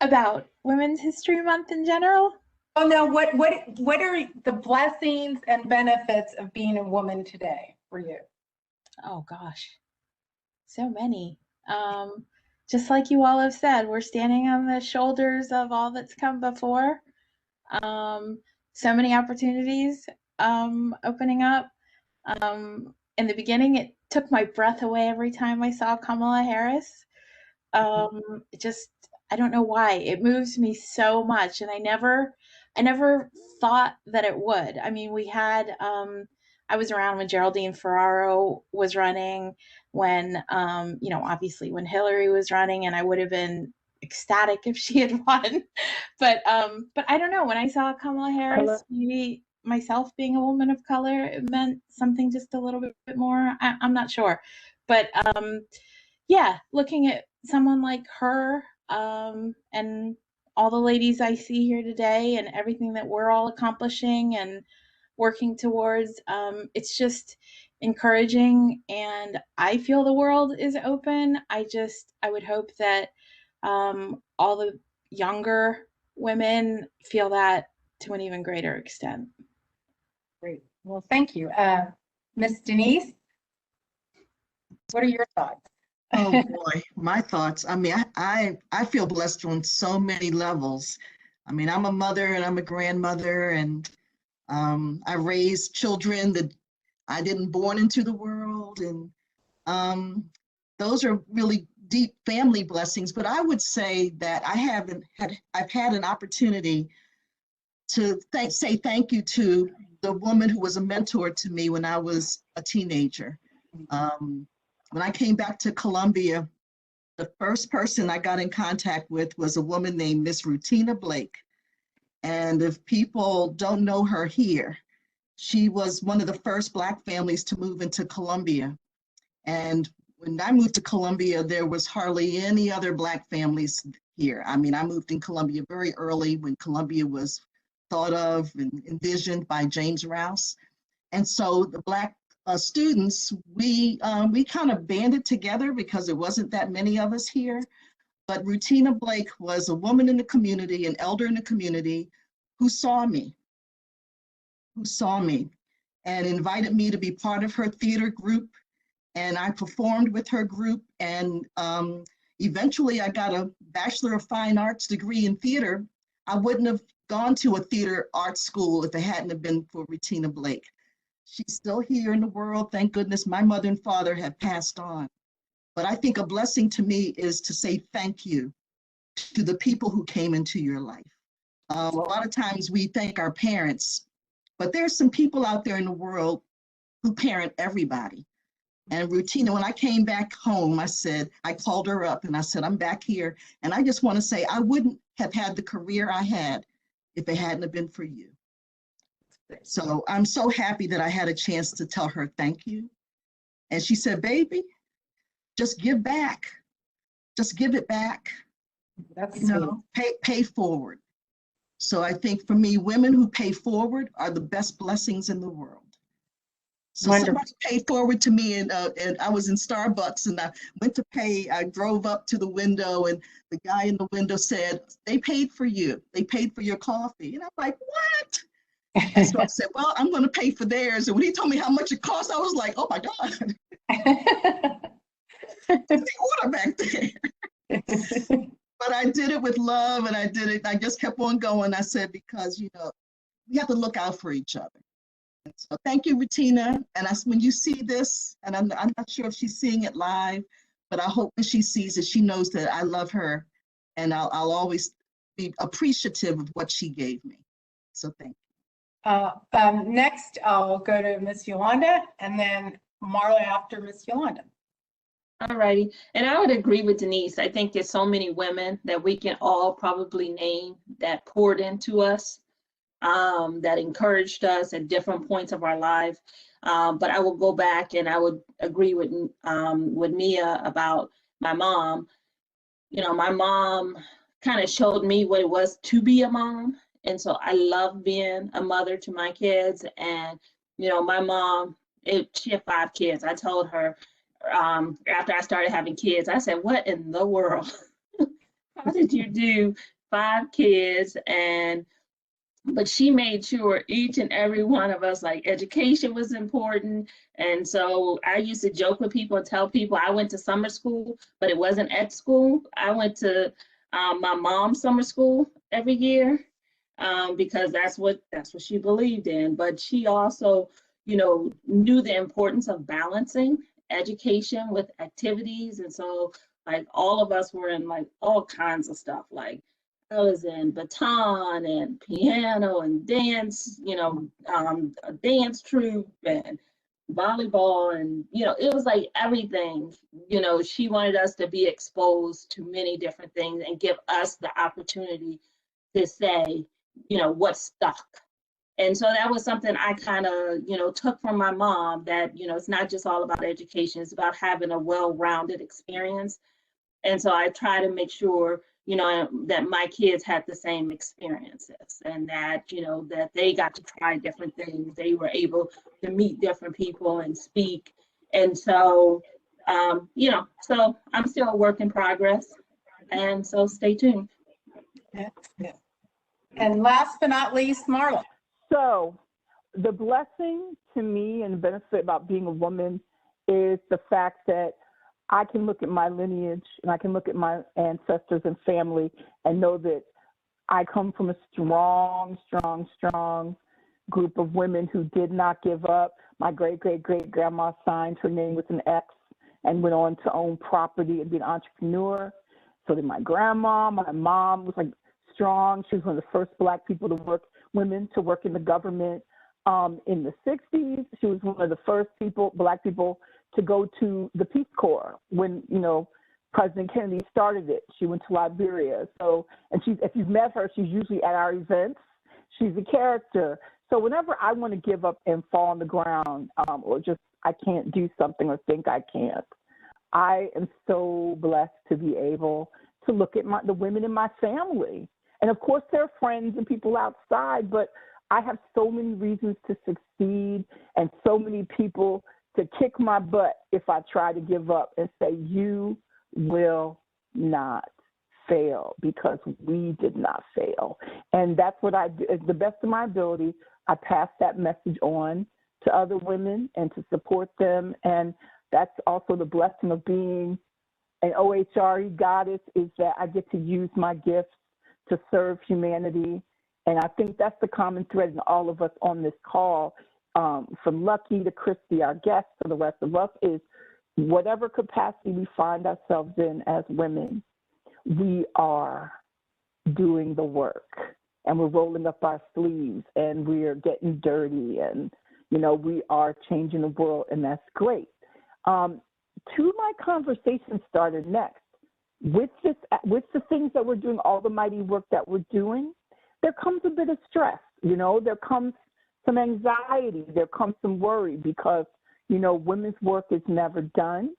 [SPEAKER 7] About Women's History Month in general?
[SPEAKER 4] Oh no, what are the blessings and benefits of being a woman today for you?
[SPEAKER 7] Oh gosh, so many. Just like you all have said, we're standing on the shoulders of all that's come before. So many opportunities opening up. In the beginning, it took my breath away every time I saw Kamala Harris. I don't know why, it moves me so much, and I never thought that it would. I mean, we had I was around when Geraldine Ferraro was running, when obviously when Hillary was running, and I would have been ecstatic if she had won. But I don't know, when I saw Kamala Harris, maybe myself being a woman of color, it meant something just a little bit more. I'm not sure. But looking at someone like her, and all the ladies I see here today and everything that we're all accomplishing and working towards, it's just encouraging, and I feel the world is open. I would hope that all the younger women feel that to an even greater extent.
[SPEAKER 4] Great. Well, thank you. Ms. Denise, what are your thoughts?
[SPEAKER 3] Oh boy, my thoughts. I mean, I feel blessed on so many levels. I mean, I'm a mother and I'm a grandmother, and I raised children that I didn't born into the world, and those are really deep family blessings. But I would say that I've had an opportunity to say thank you to the woman who was a mentor to me when I was a teenager. When I came back to Columbia, the first person I got in contact with was a woman named Miss Rutina Blake. And if people don't know her here, She was one of the first Black families to move into Columbia. And when I moved to Columbia, there was hardly any other Black families here. I mean, I moved in Columbia very early when Columbia was thought of and envisioned by James Rouse. And so the Black students, we kind of banded together because there wasn't that many of us here. But Rutina Blake was a woman in the community, an elder in the community who saw me and invited me to be part of her theater group. And I performed with her group, and eventually I got a Bachelor of Fine Arts degree in theater. I wouldn't have gone to a theater art school if it hadn't have been for Rutina Blake. She's still here in the world, thank goodness. My mother and father have passed on. But I think a blessing to me is to say thank you to the people who came into your life. A lot of times we thank our parents, but there's some people out there in the world who parent everybody. And Rutina, when I came back home, I called her up and I said, I'm back here. And I just want to say, I wouldn't have had the career I had if it hadn't have been for you. So I'm so happy that I had a chance to tell her thank you. And she said, baby, just give back. Just give it back.
[SPEAKER 4] That's
[SPEAKER 3] pay forward. So I think for me, women who pay forward are the best blessings in the world. So somebody paid forward to me, and I was in Starbucks and I went to pay. I drove up to the window and the guy in the window said, they paid for you. They paid for your coffee. And I'm like, what? And so I said, well, I'm going to pay for theirs. And when he told me how much it cost, I was like, oh my God. The order back there. But I did it with love, and I just kept on going. I said, because, we have to look out for each other. And so thank you, Rutina. And when you see this, and I'm not sure if she's seeing it live, but I hope when she sees it, she knows that I love her, and I'll always be appreciative of what she gave me. So thank you.
[SPEAKER 4] Next, I'll go to Miss Yolanda, and then Marla after Miss Yolanda.
[SPEAKER 5] All righty. And I would agree with Denise. I think there's so many women that we can all probably name that poured into us, that encouraged us at different points of our life. But I will go back and I would agree with Mia about my mom. My mom kind of showed me what it was to be a mom. And so I love being a mother to my kids. And, my mom, she had 5 kids. I told her, after I started having kids, I said, what in the world? How did you do 5 kids? But she made sure each and every one of us, like, education was important. And so I used to joke with people and tell people I went to summer school, but it wasn't at school. I went to my mom's summer school every year because that's what she believed in. But she also, knew the importance of balancing education with activities. And so, like, all of us were in, like, all kinds of stuff. Like, I was in baton and piano and dance, a dance troupe and volleyball, and it was like everything. She wanted us to be exposed to many different things and give us the opportunity to say, what stuck. And so that was something I kind of, took from my mom, that, it's not just all about education, it's about having a well-rounded experience. And so I try to make sure, that my kids had the same experiences, and that, that they got to try different things. They were able to meet different people and speak. And so, so I'm still a work in progress. And so stay tuned.
[SPEAKER 4] Yeah. And last but not least, Marla.
[SPEAKER 2] So the blessing to me and the benefit about being a woman is the fact that I can look at my lineage and I can look at my ancestors and family and know that I come from a strong, strong, strong group of women who did not give up. My great-great-great-grandma signed her name with an X and went on to own property and be an entrepreneur. So did my grandma. My mom was like strong. She was one of the first Black women to work in the government. In the 60s, she was one of the first Black people to go to the Peace Corps when, President Kennedy started it. She went to Liberia. So, and if you've met her, she's usually at our events. She's a character. So whenever I want to give up and fall on the ground, or just I can't do something or think I can't, I am so blessed to be able to look at the women in my family. And of course, there are friends and people outside, but I have so many reasons to succeed and so many people to kick my butt if I try to give up and say, you will not fail, because we did not fail. And that's what I do. As the best of my ability, I pass that message on to other women and to support them. And that's also the blessing of being an OHRE goddess, is that I get to use my gifts to serve humanity. And I think that's the common thread in all of us on this call, from Lucky to Christy, our guest, to the rest of us, is whatever capacity we find ourselves in as women, we are doing the work, and we're rolling up our sleeves, and we're getting dirty, and, you know, we are changing the world, and that's great. Two of my conversation started next. With the things that we're doing, all the mighty work that we're doing, there comes a bit of stress, you know, there comes some anxiety, there comes some worry, because, you know, women's work is never done.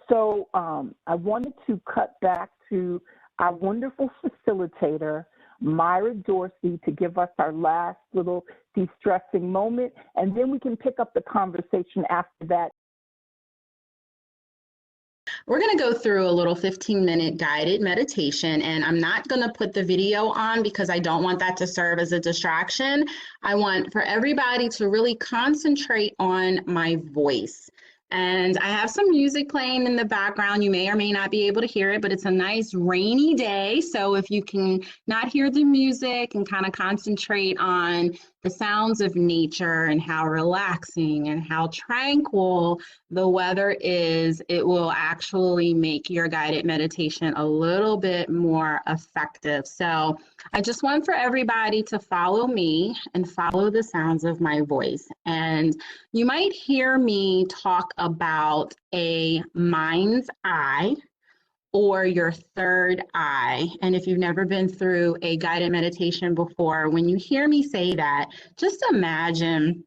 [SPEAKER 2] So I wanted to cut back to our wonderful facilitator, Myra Dorsey, to give us our last little de-stressing moment, and then we can pick up the conversation after that.
[SPEAKER 6] We're going to go through a little 15-minute guided meditation, and I'm not going to put the video on because I don't want that to serve as a distraction. I want for everybody to really concentrate on my voice. And I have some music playing in the background. You may or may not be able to hear it, but it's a nice rainy day. So if you can not hear the music and kind of concentrate on the sounds of nature and how relaxing and how tranquil the weather is, it will actually make your guided meditation a little bit more effective. So I just want for everybody to follow me and follow the sounds of my voice. And you might hear me talk about a mind's eye or your third eye. And if you've never been through a guided meditation before, when you hear me say that, just imagine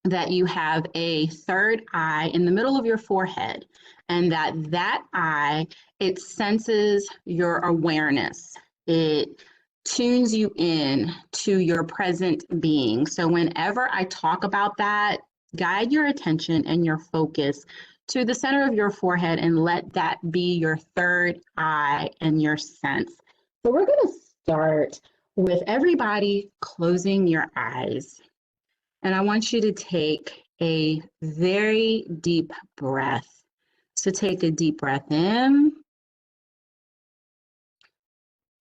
[SPEAKER 6] that you have a third eye in the middle of your forehead, and that eye, it senses your awareness. It tunes you in to your present being. So whenever I talk about that, guide your attention and your focus to the center of your forehead and let that be your third eye and your sense. So we're going to start with everybody closing your eyes. And I want you to take a very deep breath. So take a deep breath in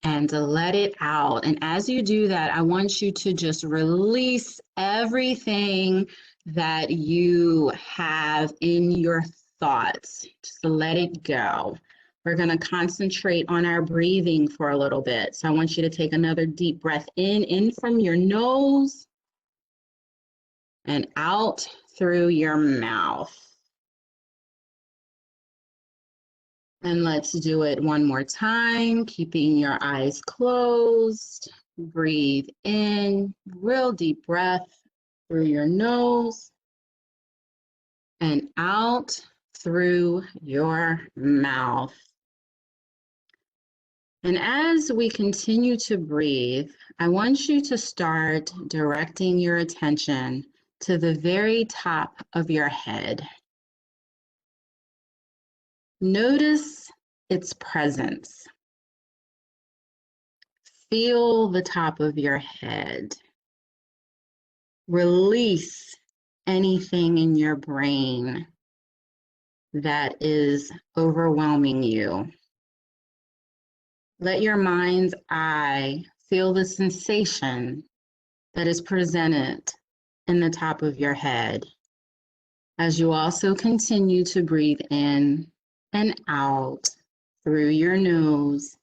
[SPEAKER 6] and to let it out. And as you do that, I want you to just release everything that you have in your thoughts. Just let it go. We're going to concentrate on our breathing for a little bit. So I want you to take another deep breath in from your nose and out through your mouth. And let's do it one more time, keeping your eyes closed. Breathe in, real deep breath through your nose and out through your mouth. And as we continue to breathe, I want you to start directing your attention to the very top of your head. Notice its presence. Feel the top of your head. Release anything in your brain that is overwhelming you. Let your mind's eye feel the sensation that is presented in the top of your head as you also continue to breathe in and out through your nose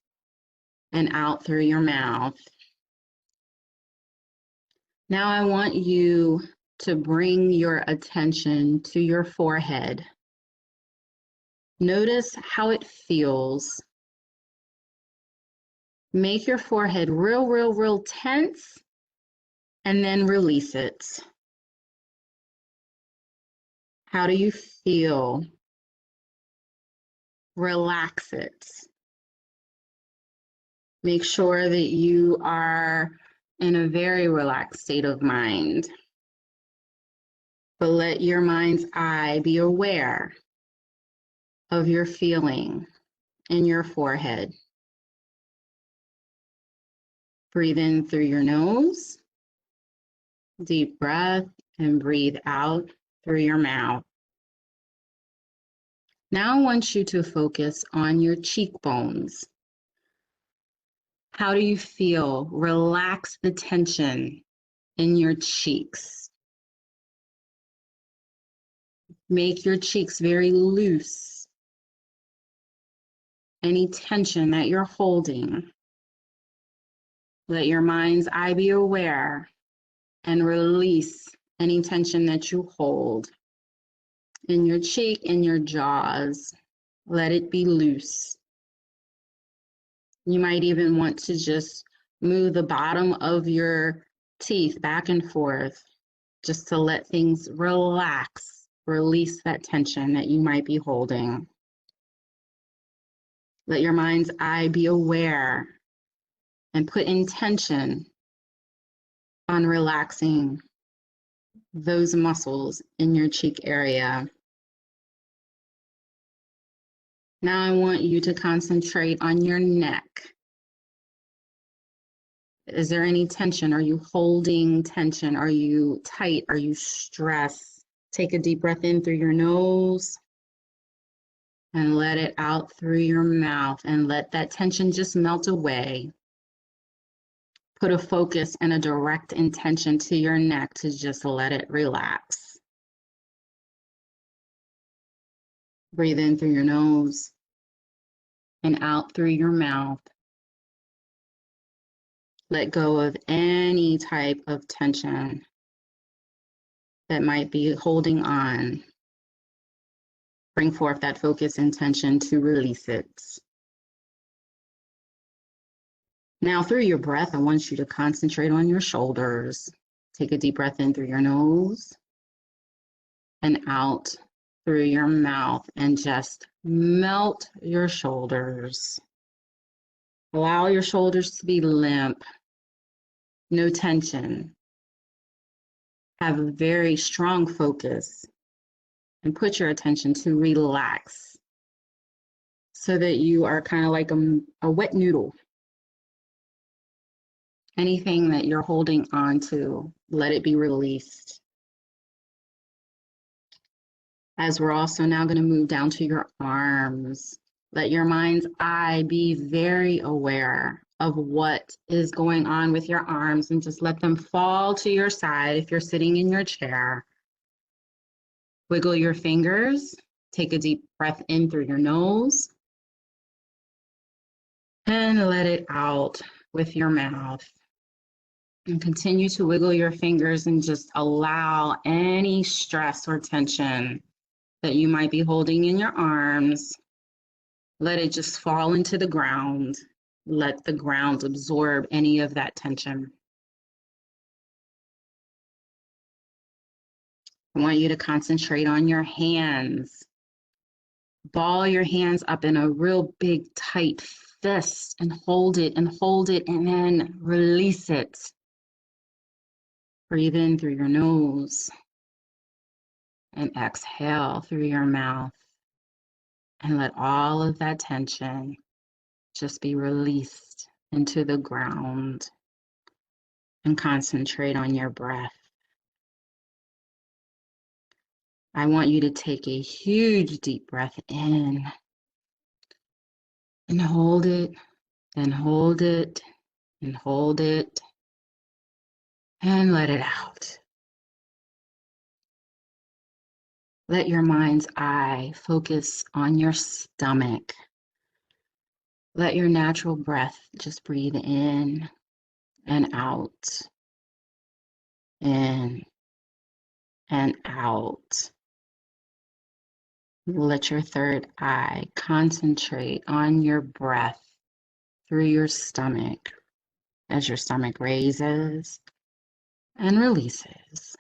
[SPEAKER 6] and out through your mouth. Now I want you to bring your attention to your forehead. Notice how it feels. Make your forehead real tense and then release it. How do you feel? Relax it. Make sure that you are in a very relaxed state of mind. But let your mind's eye be aware of your feeling in your forehead. Breathe in through your nose, deep breath, and breathe out through your mouth. Now I want you to focus on your cheekbones. How do you feel? Relax the tension in your cheeks. Make your cheeks very loose. Any tension that you're holding, let your mind's eye be aware and release any tension that you hold in your cheek, in your jaws. Let it be loose. You might even want to just move the bottom of your teeth back and forth just to let things relax, release that tension that you might be holding. Let your mind's eye be aware and put intention on relaxing those muscles in your cheek area. Now I want you to concentrate on your neck. Is there any tension? Are you holding tension? Are you tight? Are you stressed? Take a deep breath in through your nose and let it out through your mouth, and let that tension just melt away. Put a focus and a direct intention to your neck to just let it relax. Breathe in through your nose and out through your mouth. Let go of any type of tension that might be holding on. Bring forth that focus and tension to release it. Now, through your breath, I want you to concentrate on your shoulders. Take a deep breath in through your nose and out through your mouth, and just melt your shoulders. Allow your shoulders to be limp, no tension. Have a very strong focus and put your attention to relax so that you are kind of like a wet noodle. Anything that you're holding on to, let it be released. As we're also now going to move down to your arms. Let your mind's eye be very aware of what is going on with your arms, and just let them fall to your side if you're sitting in your chair. Wiggle your fingers. Take a deep breath in through your nose and let it out with your mouth. And continue to wiggle your fingers and just allow any stress or tension that you might be holding in your arms. Let it just fall into the ground. Let the ground absorb any of that tension. I want you to concentrate on your hands. Ball your hands up in a real big, tight fist and hold it and then release it. Breathe in through your nose and exhale through your mouth, and let all of that tension just be released into the ground, and concentrate on your breath. I want you to take a huge deep breath in and hold it, and hold it, and hold it, and let it out. Let your mind's eye focus on your stomach. Let your natural breath just breathe in and out, in and out. Let your third eye concentrate on your breath through your stomach as your stomach raises and releases.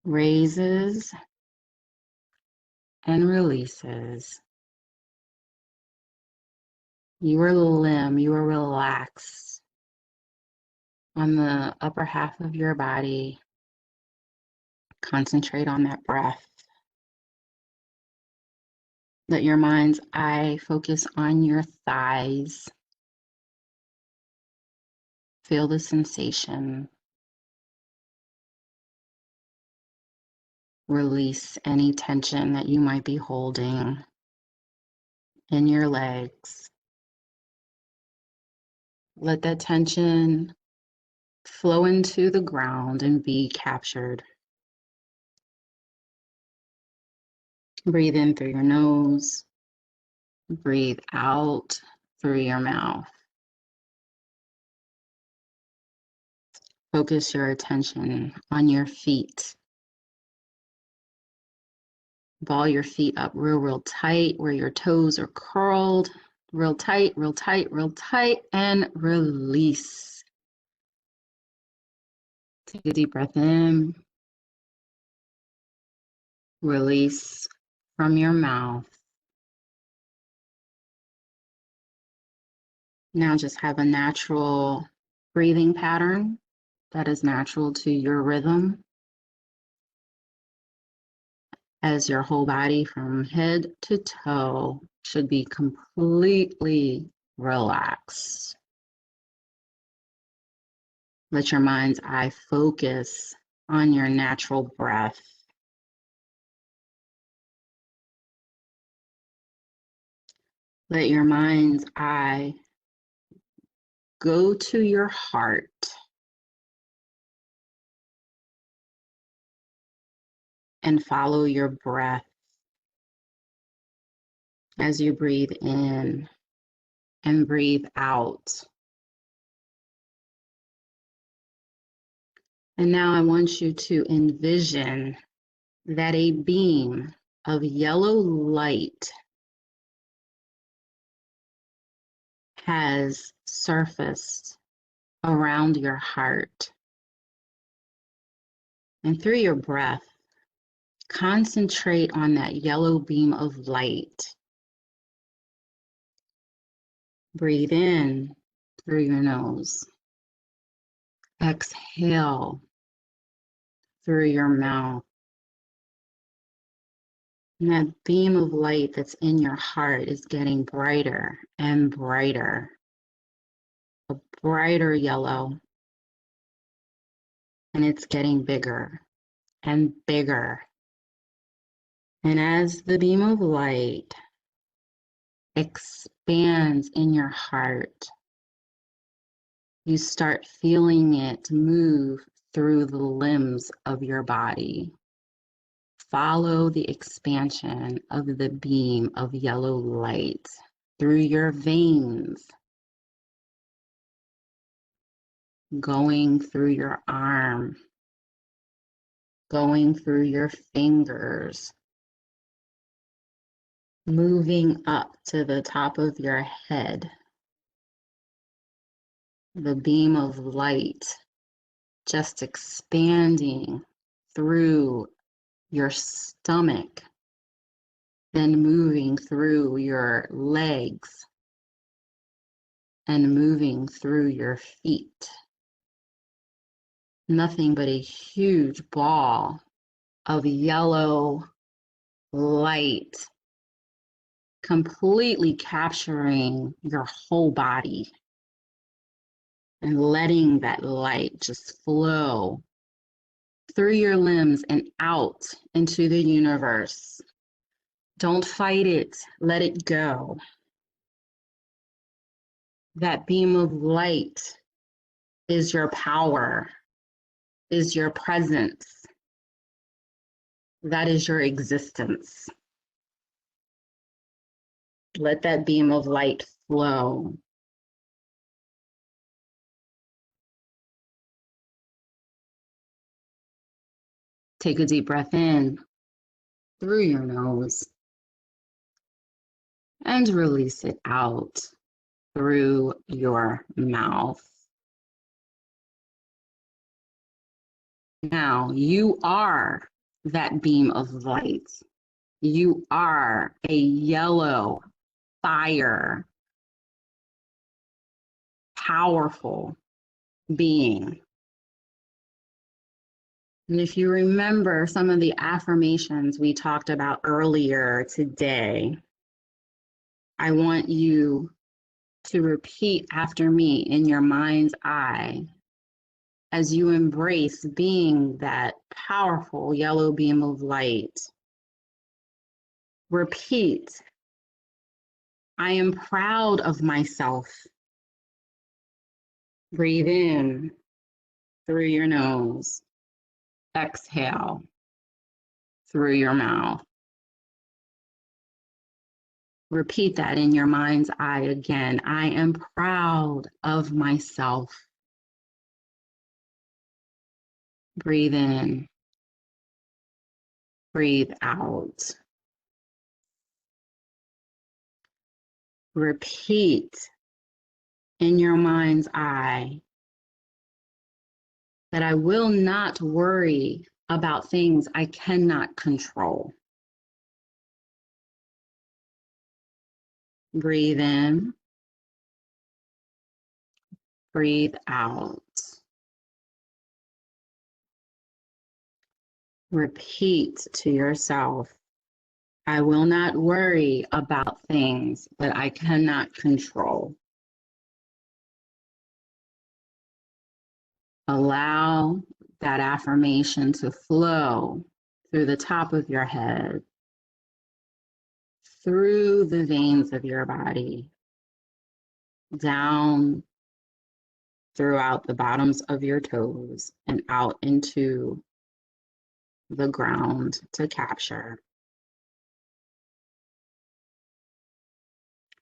[SPEAKER 6] Raises and releases. Your limb, you are relaxed on the upper half of your body. Concentrate on that breath. Let your mind's eye focus on your thighs. Feel the sensation. Release any tension that you might be holding in your legs. Let that tension flow into the ground and be captured. Breathe in through your nose. Breathe out through your mouth. Focus your attention on your feet. Ball your feet up real tight where your toes are curled. Real tight, real tight, real tight, and release. Take a deep breath in. Release from your mouth. Now just have a natural breathing pattern that is natural to your rhythm as your whole body from head to toe should be completely relaxed. Let your mind's eye focus on your natural breath. Let your mind's eye go to your heart. And follow your breath as you breathe in and breathe out. And now I want you to envision that a beam of yellow light has surfaced around your heart. And through your breath, concentrate on that yellow beam of light. Breathe in through your nose. Exhale through your mouth. And that beam of light that's in your heart is getting brighter and brighter. A brighter yellow. And it's getting bigger and bigger. And as the beam of light expands in your heart, you start feeling it move through the limbs of your body. Follow the expansion of the beam of yellow light through your veins, going through your arm, going through your fingers, moving up to the top of your head. The beam of light just expanding through your stomach, then moving through your legs and moving through your feet. Nothing but a huge ball of yellow light completely capturing your whole body and letting that light just flow through your limbs and out into the universe. Don't fight it, let it go. That beam of light is your power, is your presence. That is your existence. Let that beam of light flow. Take a deep breath in through your nose and release it out through your mouth. Now, you are that beam of light. You are a yellow fire, powerful being. And if you remember some of the affirmations we talked about earlier today, I want you to repeat after me in your mind's eye as you embrace being that powerful yellow beam of light. Repeat, I am proud of myself. Breathe in through your nose. Exhale through your mouth. Repeat that in your mind's eye again. I am proud of myself. Breathe in. Breathe out. Repeat in your mind's eye that I will not worry about things I cannot control. Breathe in. Breathe out. Repeat to yourself, I will not worry about things that I cannot control. Allow that affirmation to flow through the top of your head, through the veins of your body, down throughout the bottoms of your toes and out into the ground to capture.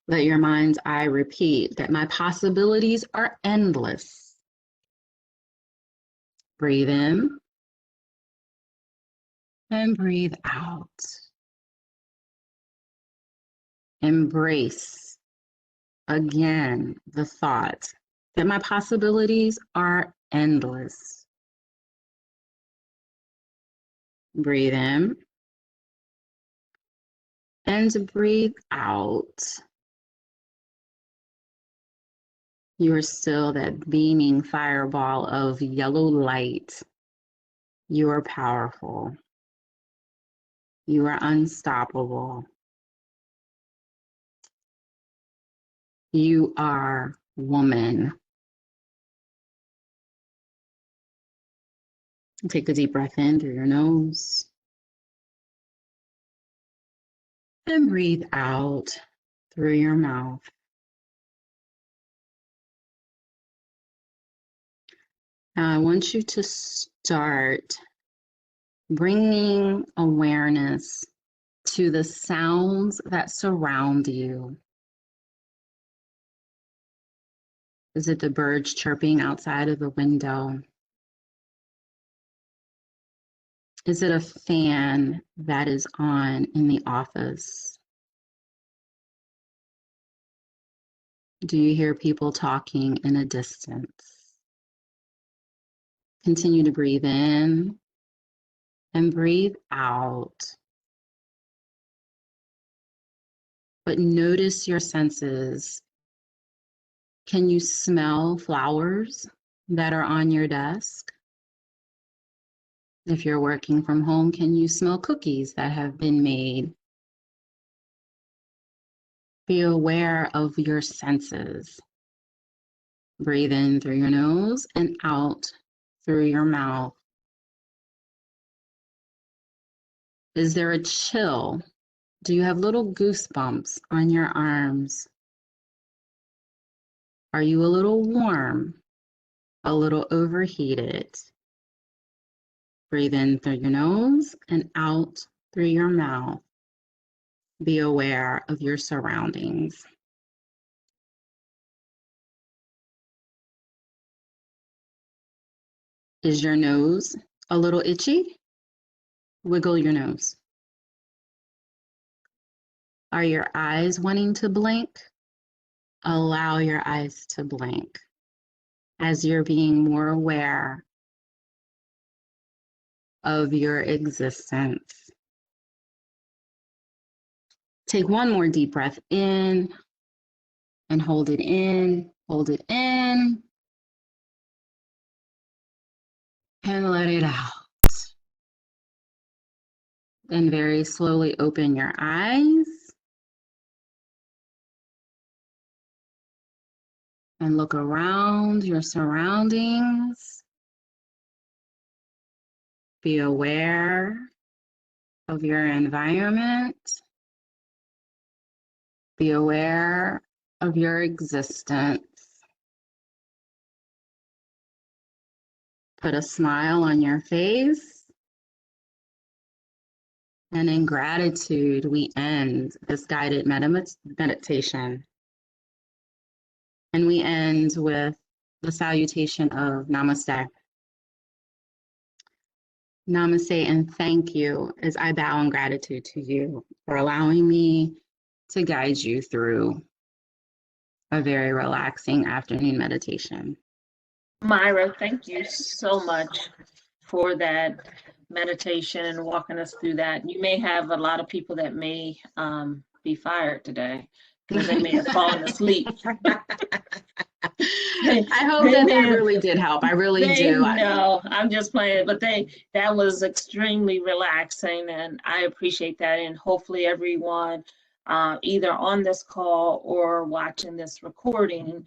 [SPEAKER 6] Let your mind's eye repeat that my possibilities are endless. Breathe in and breathe out. Embrace again the thought that my possibilities are endless. Breathe in and breathe out. You are still that beaming fireball of yellow light. You are powerful. You are unstoppable. You are woman. Take a deep breath in through your nose. And breathe out through your mouth. Now I want you to start bringing awareness to the sounds that surround you. Is it the birds chirping outside of the window? Is it a fan that is on in the office? Do you hear people talking in a distance? Continue to breathe in and breathe out. But notice your senses. Can you smell flowers that are on your desk? If you're working from home, can you smell cookies that have been made? Be aware of your senses. Breathe in through your nose and out through your mouth. Is there a chill? Do you have little goosebumps on your arms? Are you a little warm? A little overheated? Breathe in through your nose and out through your mouth. Be aware of your surroundings. Is your nose a little itchy? Wiggle your nose. Are your eyes wanting to blink? Allow your eyes to blink as you're being more aware of your existence. Take one more deep breath in and hold it in, and let it out. Then very slowly open your eyes and look around your surroundings. Be aware of your environment. Be aware of your existence. Put a smile on your face. And in gratitude, we end this guided meditation. And we end with the salutation of Namaste. Namaste and thank you as I bow in gratitude to you for allowing me to guide you through a very relaxing afternoon meditation.
[SPEAKER 5] Myra, thank you so much for that meditation and walking us through that. You may have a lot of people that may be fired today because they may have fallen asleep.
[SPEAKER 6] I hope that really did help. I really do.
[SPEAKER 5] No, I'm just playing, but that was extremely relaxing, and I appreciate that. And hopefully everyone, either on this call or watching this recording,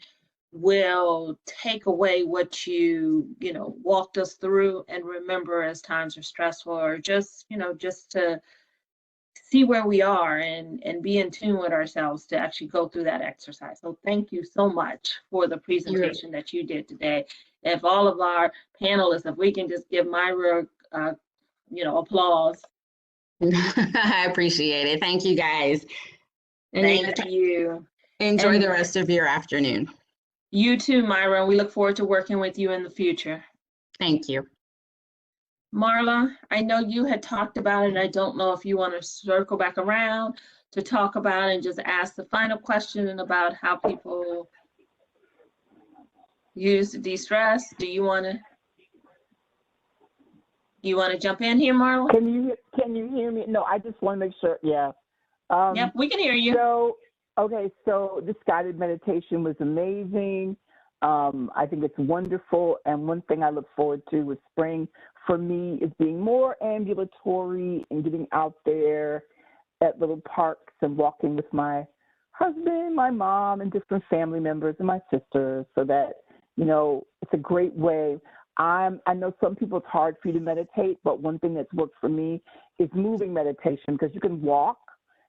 [SPEAKER 5] will take away what you walked us through and remember as times are stressful, or just to see where we are and be in tune with ourselves to actually go through that exercise. So thank you so much for the presentation that you did today. If all of our panelists, if we can just give Myra applause.
[SPEAKER 6] I appreciate it. Thank you guys.
[SPEAKER 5] Thank you.
[SPEAKER 6] Enjoy the rest of your afternoon.
[SPEAKER 5] You too, Myra. We look forward to working with you in the future.
[SPEAKER 6] Thank you.
[SPEAKER 5] Marla, I know you had talked about it. I don't know if you want to circle back around to talk about it and just ask the final question about how people use de-stress. Do you want to jump in here, Marla?
[SPEAKER 2] Can you hear me? No, I just want to make sure. Yeah.
[SPEAKER 5] Yep, we can hear you.
[SPEAKER 2] So this guided meditation was amazing. I think it's wonderful. And one thing I look forward to with spring for me is being more ambulatory and getting out there at little parks and walking with my husband, my mom, and different family members and my sisters, so that, it's a great way. I know some people, it's hard for you to meditate, but one thing that's worked for me is moving meditation, because you can walk,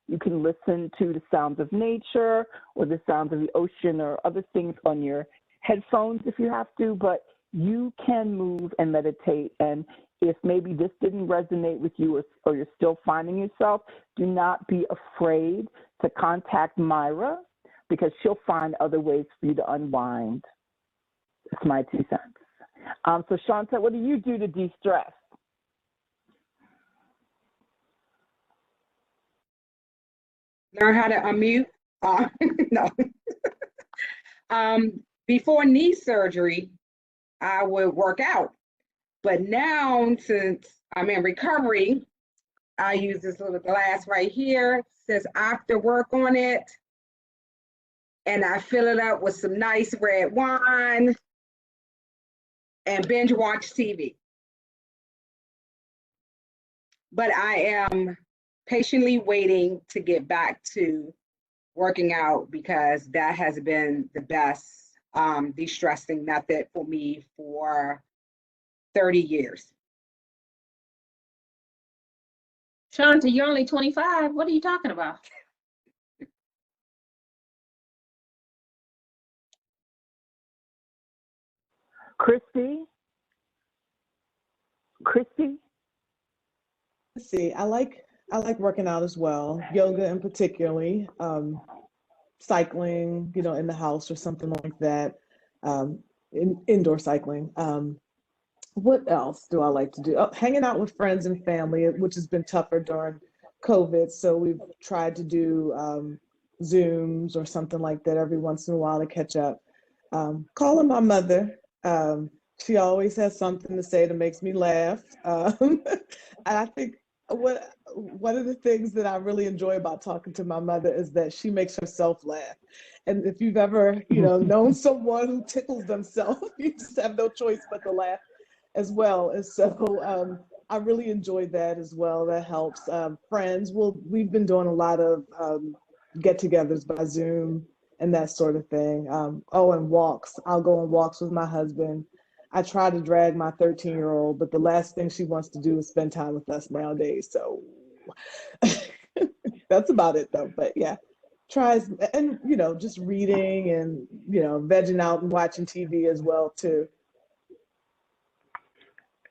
[SPEAKER 2] you can listen to the sounds of nature or the sounds of the ocean or other things on your headphones if you have to, but you can move and meditate. And if maybe this didn't resonate with you, or you're still finding yourself, do not be afraid to contact Myra, because she'll find other ways for you to unwind. That's my 2 cents. So Chaunta, what do you do to de-stress?
[SPEAKER 1] Learn how to unmute. No. Before knee surgery, I would work out. But now, since I'm in recovery, I use this little glass right here. It says after work on it. And I fill it up with some nice red wine and binge watch TV. But I am patiently waiting to get back to working out, because that has been the best de-stressing method for me for 30 years.
[SPEAKER 5] Shanta, you're only 25. What are you talking about?
[SPEAKER 2] Christy?
[SPEAKER 8] Let's see. I like working out as well. Yoga in particularly, cycling, in the house or something like that. Indoor cycling. What else do I like to do? Oh, hanging out with friends and family, which has been tougher during COVID. So we've tried to do Zooms or something like that every once in a while to catch up. Calling my mother, She always has something to say that makes me laugh. And I think one of the things that I really enjoy about talking to my mother is that she makes herself laugh. And if you've ever, known someone who tickles themselves, you just have no choice but to laugh as well. And so I really enjoyed that as well. That helps. Friends, we've been doing a lot of get-togethers by Zoom and that sort of thing. And walks. I'll go on walks with my husband. I try to drag my 13-year-old, but the last thing she wants to do is spend time with us nowadays. So that's about it though. But yeah, tries, and just reading and vegging out and watching TV as well too.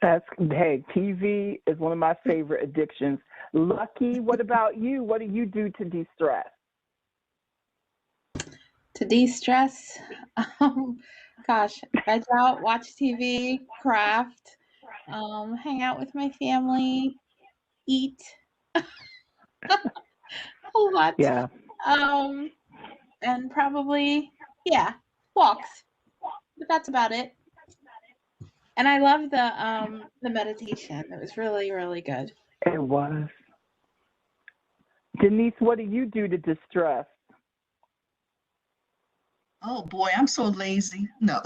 [SPEAKER 2] Hey, TV is one of my favorite addictions. Lucky, what about you? What do you do to de-stress?
[SPEAKER 7] To de-stress, gosh, veg out, watch TV, craft, hang out with my family, eat a lot.
[SPEAKER 2] Yeah.
[SPEAKER 7] And probably, walks. But that's about it. And I love the meditation. It was really, really good.
[SPEAKER 2] It was. Denise, what do you do to distress?
[SPEAKER 3] Oh boy, I'm so lazy. No.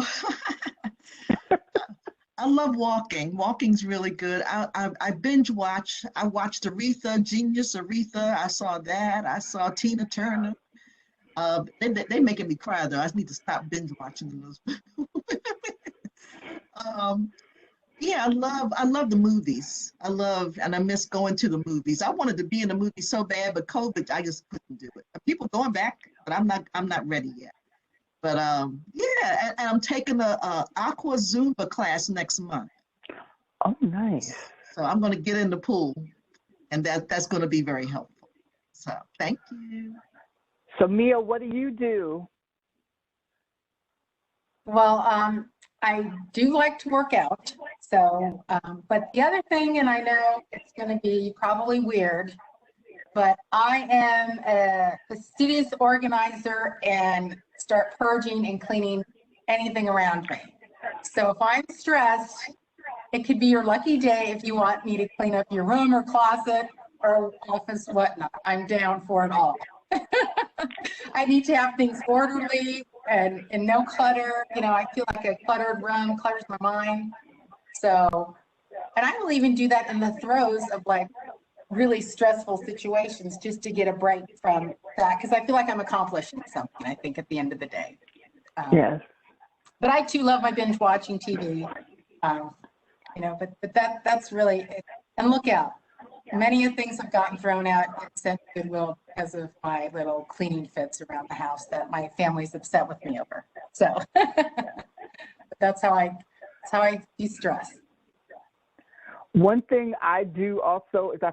[SPEAKER 3] I love walking. Walking's really good. I binge watch. I watched Aretha, Genius Aretha. I saw that. I saw Tina Turner. They making me cry though. I need to stop binge watching those. I love the movies. And I miss going to the movies. I wanted to be in the movie so bad, but COVID, I just couldn't do it. People going back, but I'm not ready yet. But and I'm taking a aqua Zumba class next month.
[SPEAKER 2] Oh, nice.
[SPEAKER 3] So I'm going to get in the pool, and that's going to be very helpful. So thank you.
[SPEAKER 2] So Mia, what do you do?
[SPEAKER 4] Well, I do like to work out. So, but the other thing, and I know it's going to be probably weird, but I am a fastidious organizer and start purging and cleaning anything around me. So if I'm stressed, it could be your lucky day if you want me to clean up your room or closet or office, whatnot. I'm down for it all. I need to have things orderly and no clutter. I feel like a cluttered room clutters my mind. So, and I will even do that in the throes of like really stressful situations just to get a break from that, because I feel like I'm accomplishing something, I think, at the end of the day.
[SPEAKER 2] Yes.
[SPEAKER 4] But I too love my binge watching TV. But that's really it. And look out, many of things have gotten thrown out and sent to Goodwill because of my little cleaning fits around the house that my family's upset with me over. So that's how I de-stress.
[SPEAKER 2] One thing I do also is I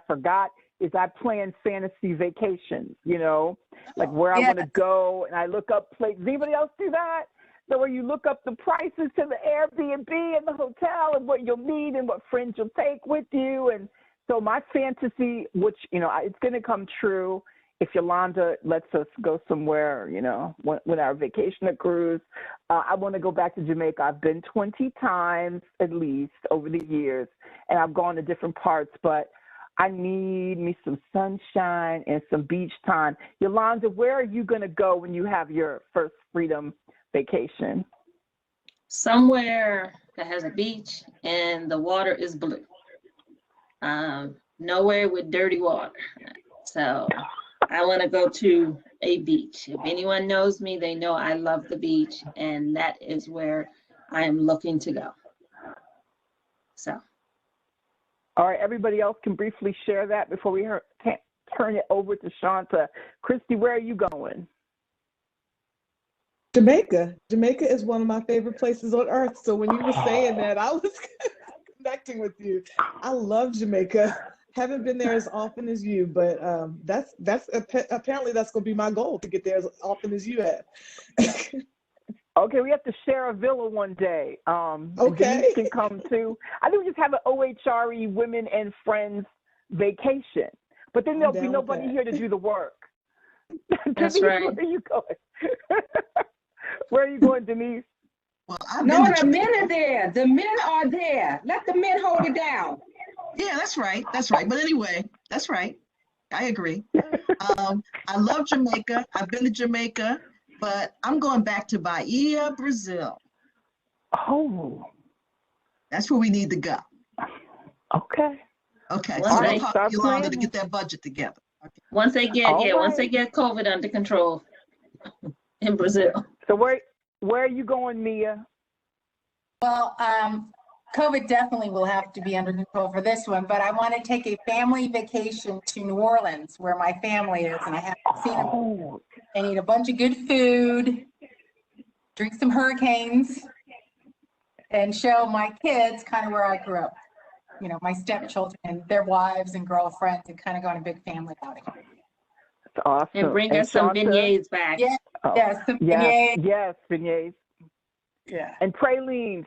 [SPEAKER 2] plan fantasy vacations, like where I want to go, and I look up places. Does anybody else do that? So where you look up the prices to the Airbnb and the hotel and what you'll need and what friends you'll take with you. And so my fantasy, which, it's going to come true if Yolanda lets us go somewhere, when our vacation accrues. I want to go back to Jamaica. I've been 20 times at least over the years, and I've gone to different parts, but I need me some sunshine and some beach time. Yolanda, where are you going to go when you have your first freedom vacation?
[SPEAKER 5] Somewhere that has a beach and the water is blue. Nowhere with dirty water. So I want to go to a beach. If anyone knows me, they know I love the beach, and that is where I am looking to go. So.
[SPEAKER 2] All right, everybody else can briefly share that before we turn it over to Chaunta. Christy, where are you going?
[SPEAKER 8] Jamaica. Jamaica is one of my favorite places on earth. So when you were saying that, I was connecting with you. I love Jamaica. Haven't been there as often as you, but that's apparently that's going to be my goal, to get there as often as you have.
[SPEAKER 2] Okay, we have to share a villa one day.
[SPEAKER 8] Okay.
[SPEAKER 2] Denise can come too. I think we just have an OHRE Women and Friends vacation, but then there'll be nobody here to do the work.
[SPEAKER 5] That's
[SPEAKER 2] Denise,
[SPEAKER 5] right.
[SPEAKER 2] where are you going? Where are you going, Denise?
[SPEAKER 3] Well, I've
[SPEAKER 1] No,
[SPEAKER 3] been to
[SPEAKER 1] the men
[SPEAKER 3] Jamaica.
[SPEAKER 1] are there. The men are there. Let the men hold it down.
[SPEAKER 3] Yeah, that's right. That's right. But anyway, that's right. I agree. I love Jamaica. I've been to Jamaica, but I'm going back to Bahia, Brazil.
[SPEAKER 2] Oh,
[SPEAKER 3] That's where we need to go.
[SPEAKER 2] okay.
[SPEAKER 3] Okay,
[SPEAKER 5] Once
[SPEAKER 3] so
[SPEAKER 5] they
[SPEAKER 3] we'll talk
[SPEAKER 2] start
[SPEAKER 3] to Yolanda to
[SPEAKER 2] planning.
[SPEAKER 3] get that budget together. Okay.
[SPEAKER 5] once they get
[SPEAKER 2] All
[SPEAKER 5] once they
[SPEAKER 2] right.
[SPEAKER 5] get COVID under control in Brazil.
[SPEAKER 2] So where are you going, Mia?
[SPEAKER 4] Well, COVID definitely will have to be under control for this one, but I want to take a family vacation to New Orleans, where my family is, and I haven't seen them.
[SPEAKER 2] Oh,
[SPEAKER 4] I eat a bunch of good food, drink some hurricanes, and show my kids kind of where I grew up. You know, my stepchildren and their wives and girlfriends, and kind of go on a big family outing.
[SPEAKER 2] that's awesome.
[SPEAKER 5] And bring us some
[SPEAKER 2] Shanta?
[SPEAKER 5] beignets back.
[SPEAKER 4] Yeah,
[SPEAKER 2] Oh,
[SPEAKER 4] yes, some
[SPEAKER 2] yes,
[SPEAKER 4] beignets.
[SPEAKER 2] yes, beignets.
[SPEAKER 4] Yeah.
[SPEAKER 2] And pralines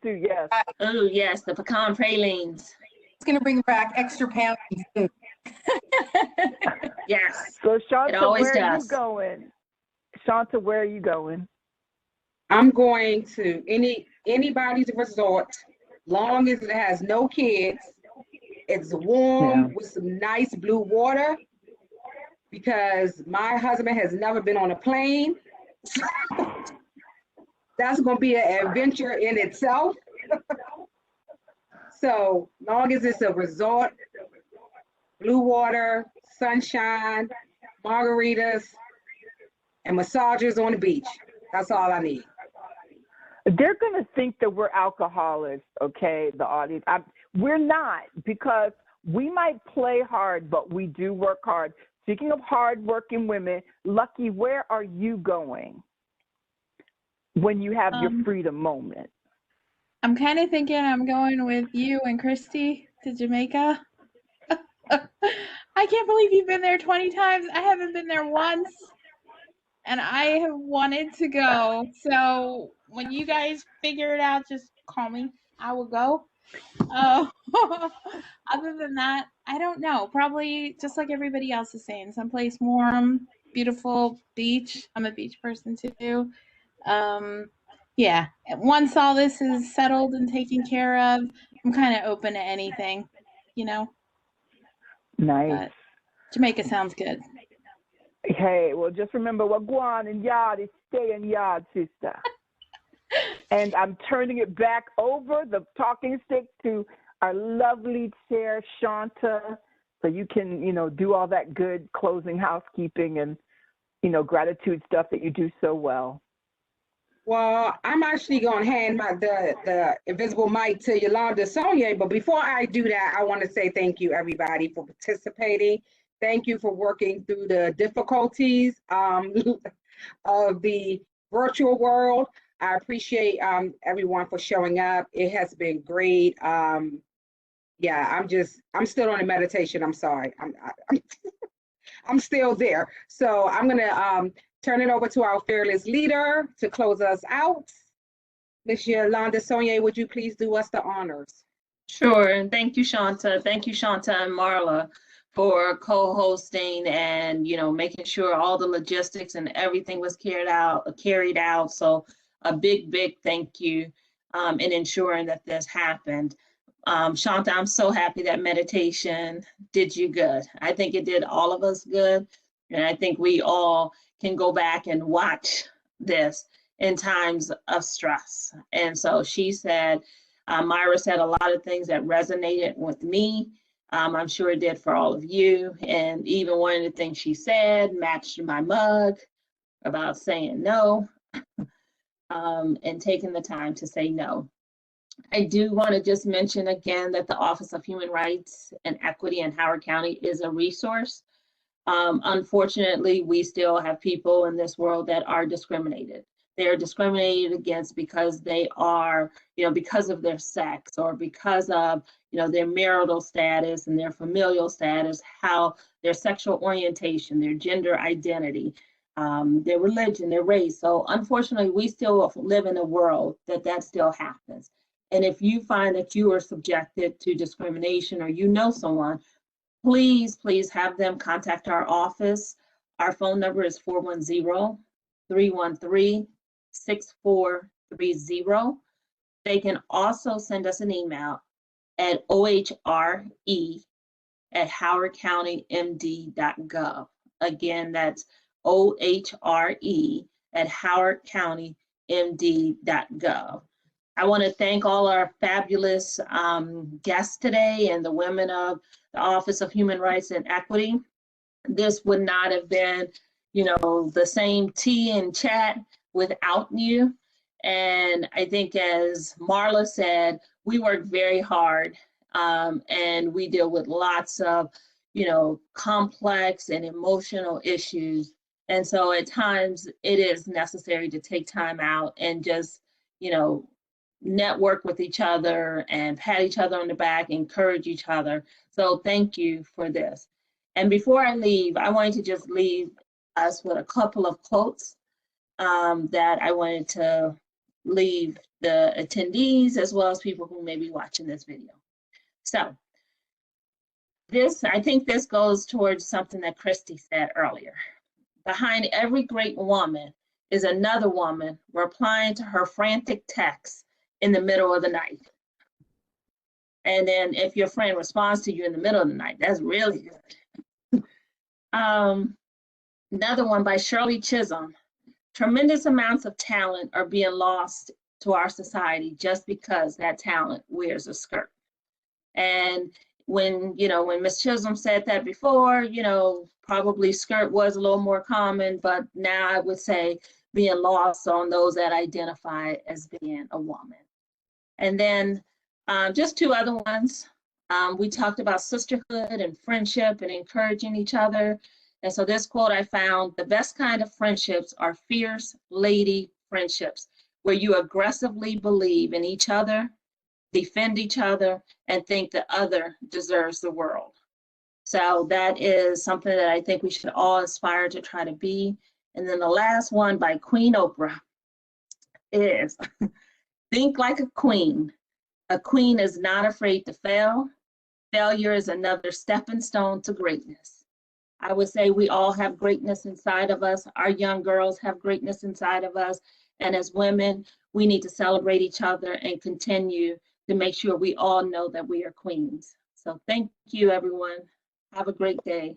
[SPEAKER 2] too, yes.
[SPEAKER 5] Oh yes, the pecan pralines.
[SPEAKER 4] It's going to bring back extra pounds too.
[SPEAKER 5] Yes.
[SPEAKER 2] So Shanta,
[SPEAKER 5] always
[SPEAKER 2] where are you
[SPEAKER 5] does.
[SPEAKER 2] going? Shanta, where are you going?
[SPEAKER 1] I'm going to anybody's resort, long as it has no kids. It's warm with some nice blue water, because my husband has never been on a plane. That's going to be an adventure in itself. So long as it's a resort, blue water, sunshine, margaritas, and massages on the beach. That's all I need.
[SPEAKER 2] They're going to think that we're alcoholics, okay, the audience. We're not, because we might play hard, but we do work hard. Speaking of hard-working women, Lucky, where are you going when you have your freedom moment?
[SPEAKER 7] I'm kind of thinking I'm going with you and Christy to Jamaica. I can't believe you've been there 20 times. I haven't been there once, and I have wanted to go. So when you guys figure it out, just call me. I will go. Other than that, I don't know. Probably just like everybody else is saying, someplace warm, beautiful beach. I'm a beach person too. Yeah, once all this is settled and taken care of, I'm kind of open to anything, you know.
[SPEAKER 2] Nice.
[SPEAKER 7] But Jamaica sounds good.
[SPEAKER 2] Hey, well, just remember, what go on in yard is stay in yard, sister. And I'm turning it back over, the talking stick, to our lovely chair, Chaunta, so you can, do all that good closing housekeeping and, gratitude stuff that you do so well.
[SPEAKER 1] Well, I'm actually going to hand the invisible mic to Yolanda Sonnier, but before I do that, I want to say thank you, everybody, for participating. Thank you for working through the difficulties of the virtual world. I appreciate everyone for showing up. It has been great. Yeah, I'm still on a meditation. I'm sorry. I'm still there. So I'm gonna turn it over to our fearless leader to close us out. Ms. Yolanda Sonnier, would you please do us the honors?
[SPEAKER 5] Sure, and thank you, Chaunta. Thank you, Chaunta and Marla, for co-hosting and making sure all the logistics and everything was carried out. So a big thank you in ensuring that this happened. Chaunta, I'm so happy that meditation did you good. I think it did all of us good, and I think we all can go back and watch this in times of stress. And so she said, Myra said a lot of things that resonated with me. I'm sure it did for all of you. And even one of the things she said matched my mug about saying no and taking the time to say no. I do want to just mention again that the Office of Human Rights and Equity in Howard County is a resource. Unfortunately, we still have people in this world that are discriminated. They are discriminated against because they are, because of their sex or because of, their marital status and their familial status, how their sexual orientation, their gender identity, their religion, their race. So unfortunately, we still live in a world that still happens. And if you find that you are subjected to discrimination or someone, please have them contact our office. Our phone number is 410-313-6434. 830. They can also send us an email at OHRE@howardcountymd.gov. Again, that's OHRE@howardcountymd.gov. I want to thank all our fabulous guests today and the women of the Office of Human Rights and Equity. This would not have been, the same tea and chat without you. And I think, as Marla said, we work very hard and we deal with lots of, complex and emotional issues. And so at times it is necessary to take time out and just, network with each other and pat each other on the back, encourage each other. So thank you for this. And before I leave, I wanted to just leave us with a couple of quotes that I wanted to leave the attendees as well as people who may be watching this video. So I think this goes towards something that Christy said earlier. Behind every great woman is another woman replying to her frantic texts in the middle of the night. And then if your friend responds to you in the middle of the night, that's really good. Another one by Shirley Chisholm. Tremendous amounts of talent are being lost to our society just because that talent wears a skirt. And when Ms. Chisholm said that before, probably skirt was a little more common, but now I would say being lost on those that identify as being a woman. And then just two other ones. We talked about sisterhood and friendship and encouraging each other. And so this quote I found: the best kind of friendships are fierce lady friendships, where you aggressively believe in each other, defend each other, and think the other deserves the world. So that is something that I think we should all aspire to try to be. And then the last one by Queen Oprah is think like a queen. A queen is not afraid to fail. Failure is another stepping stone to greatness. I would say we all have greatness inside of us. Our young girls have greatness inside of us. And as women, we need to celebrate each other and continue to make sure we all know that we are queens. So thank you, everyone. Have a great day.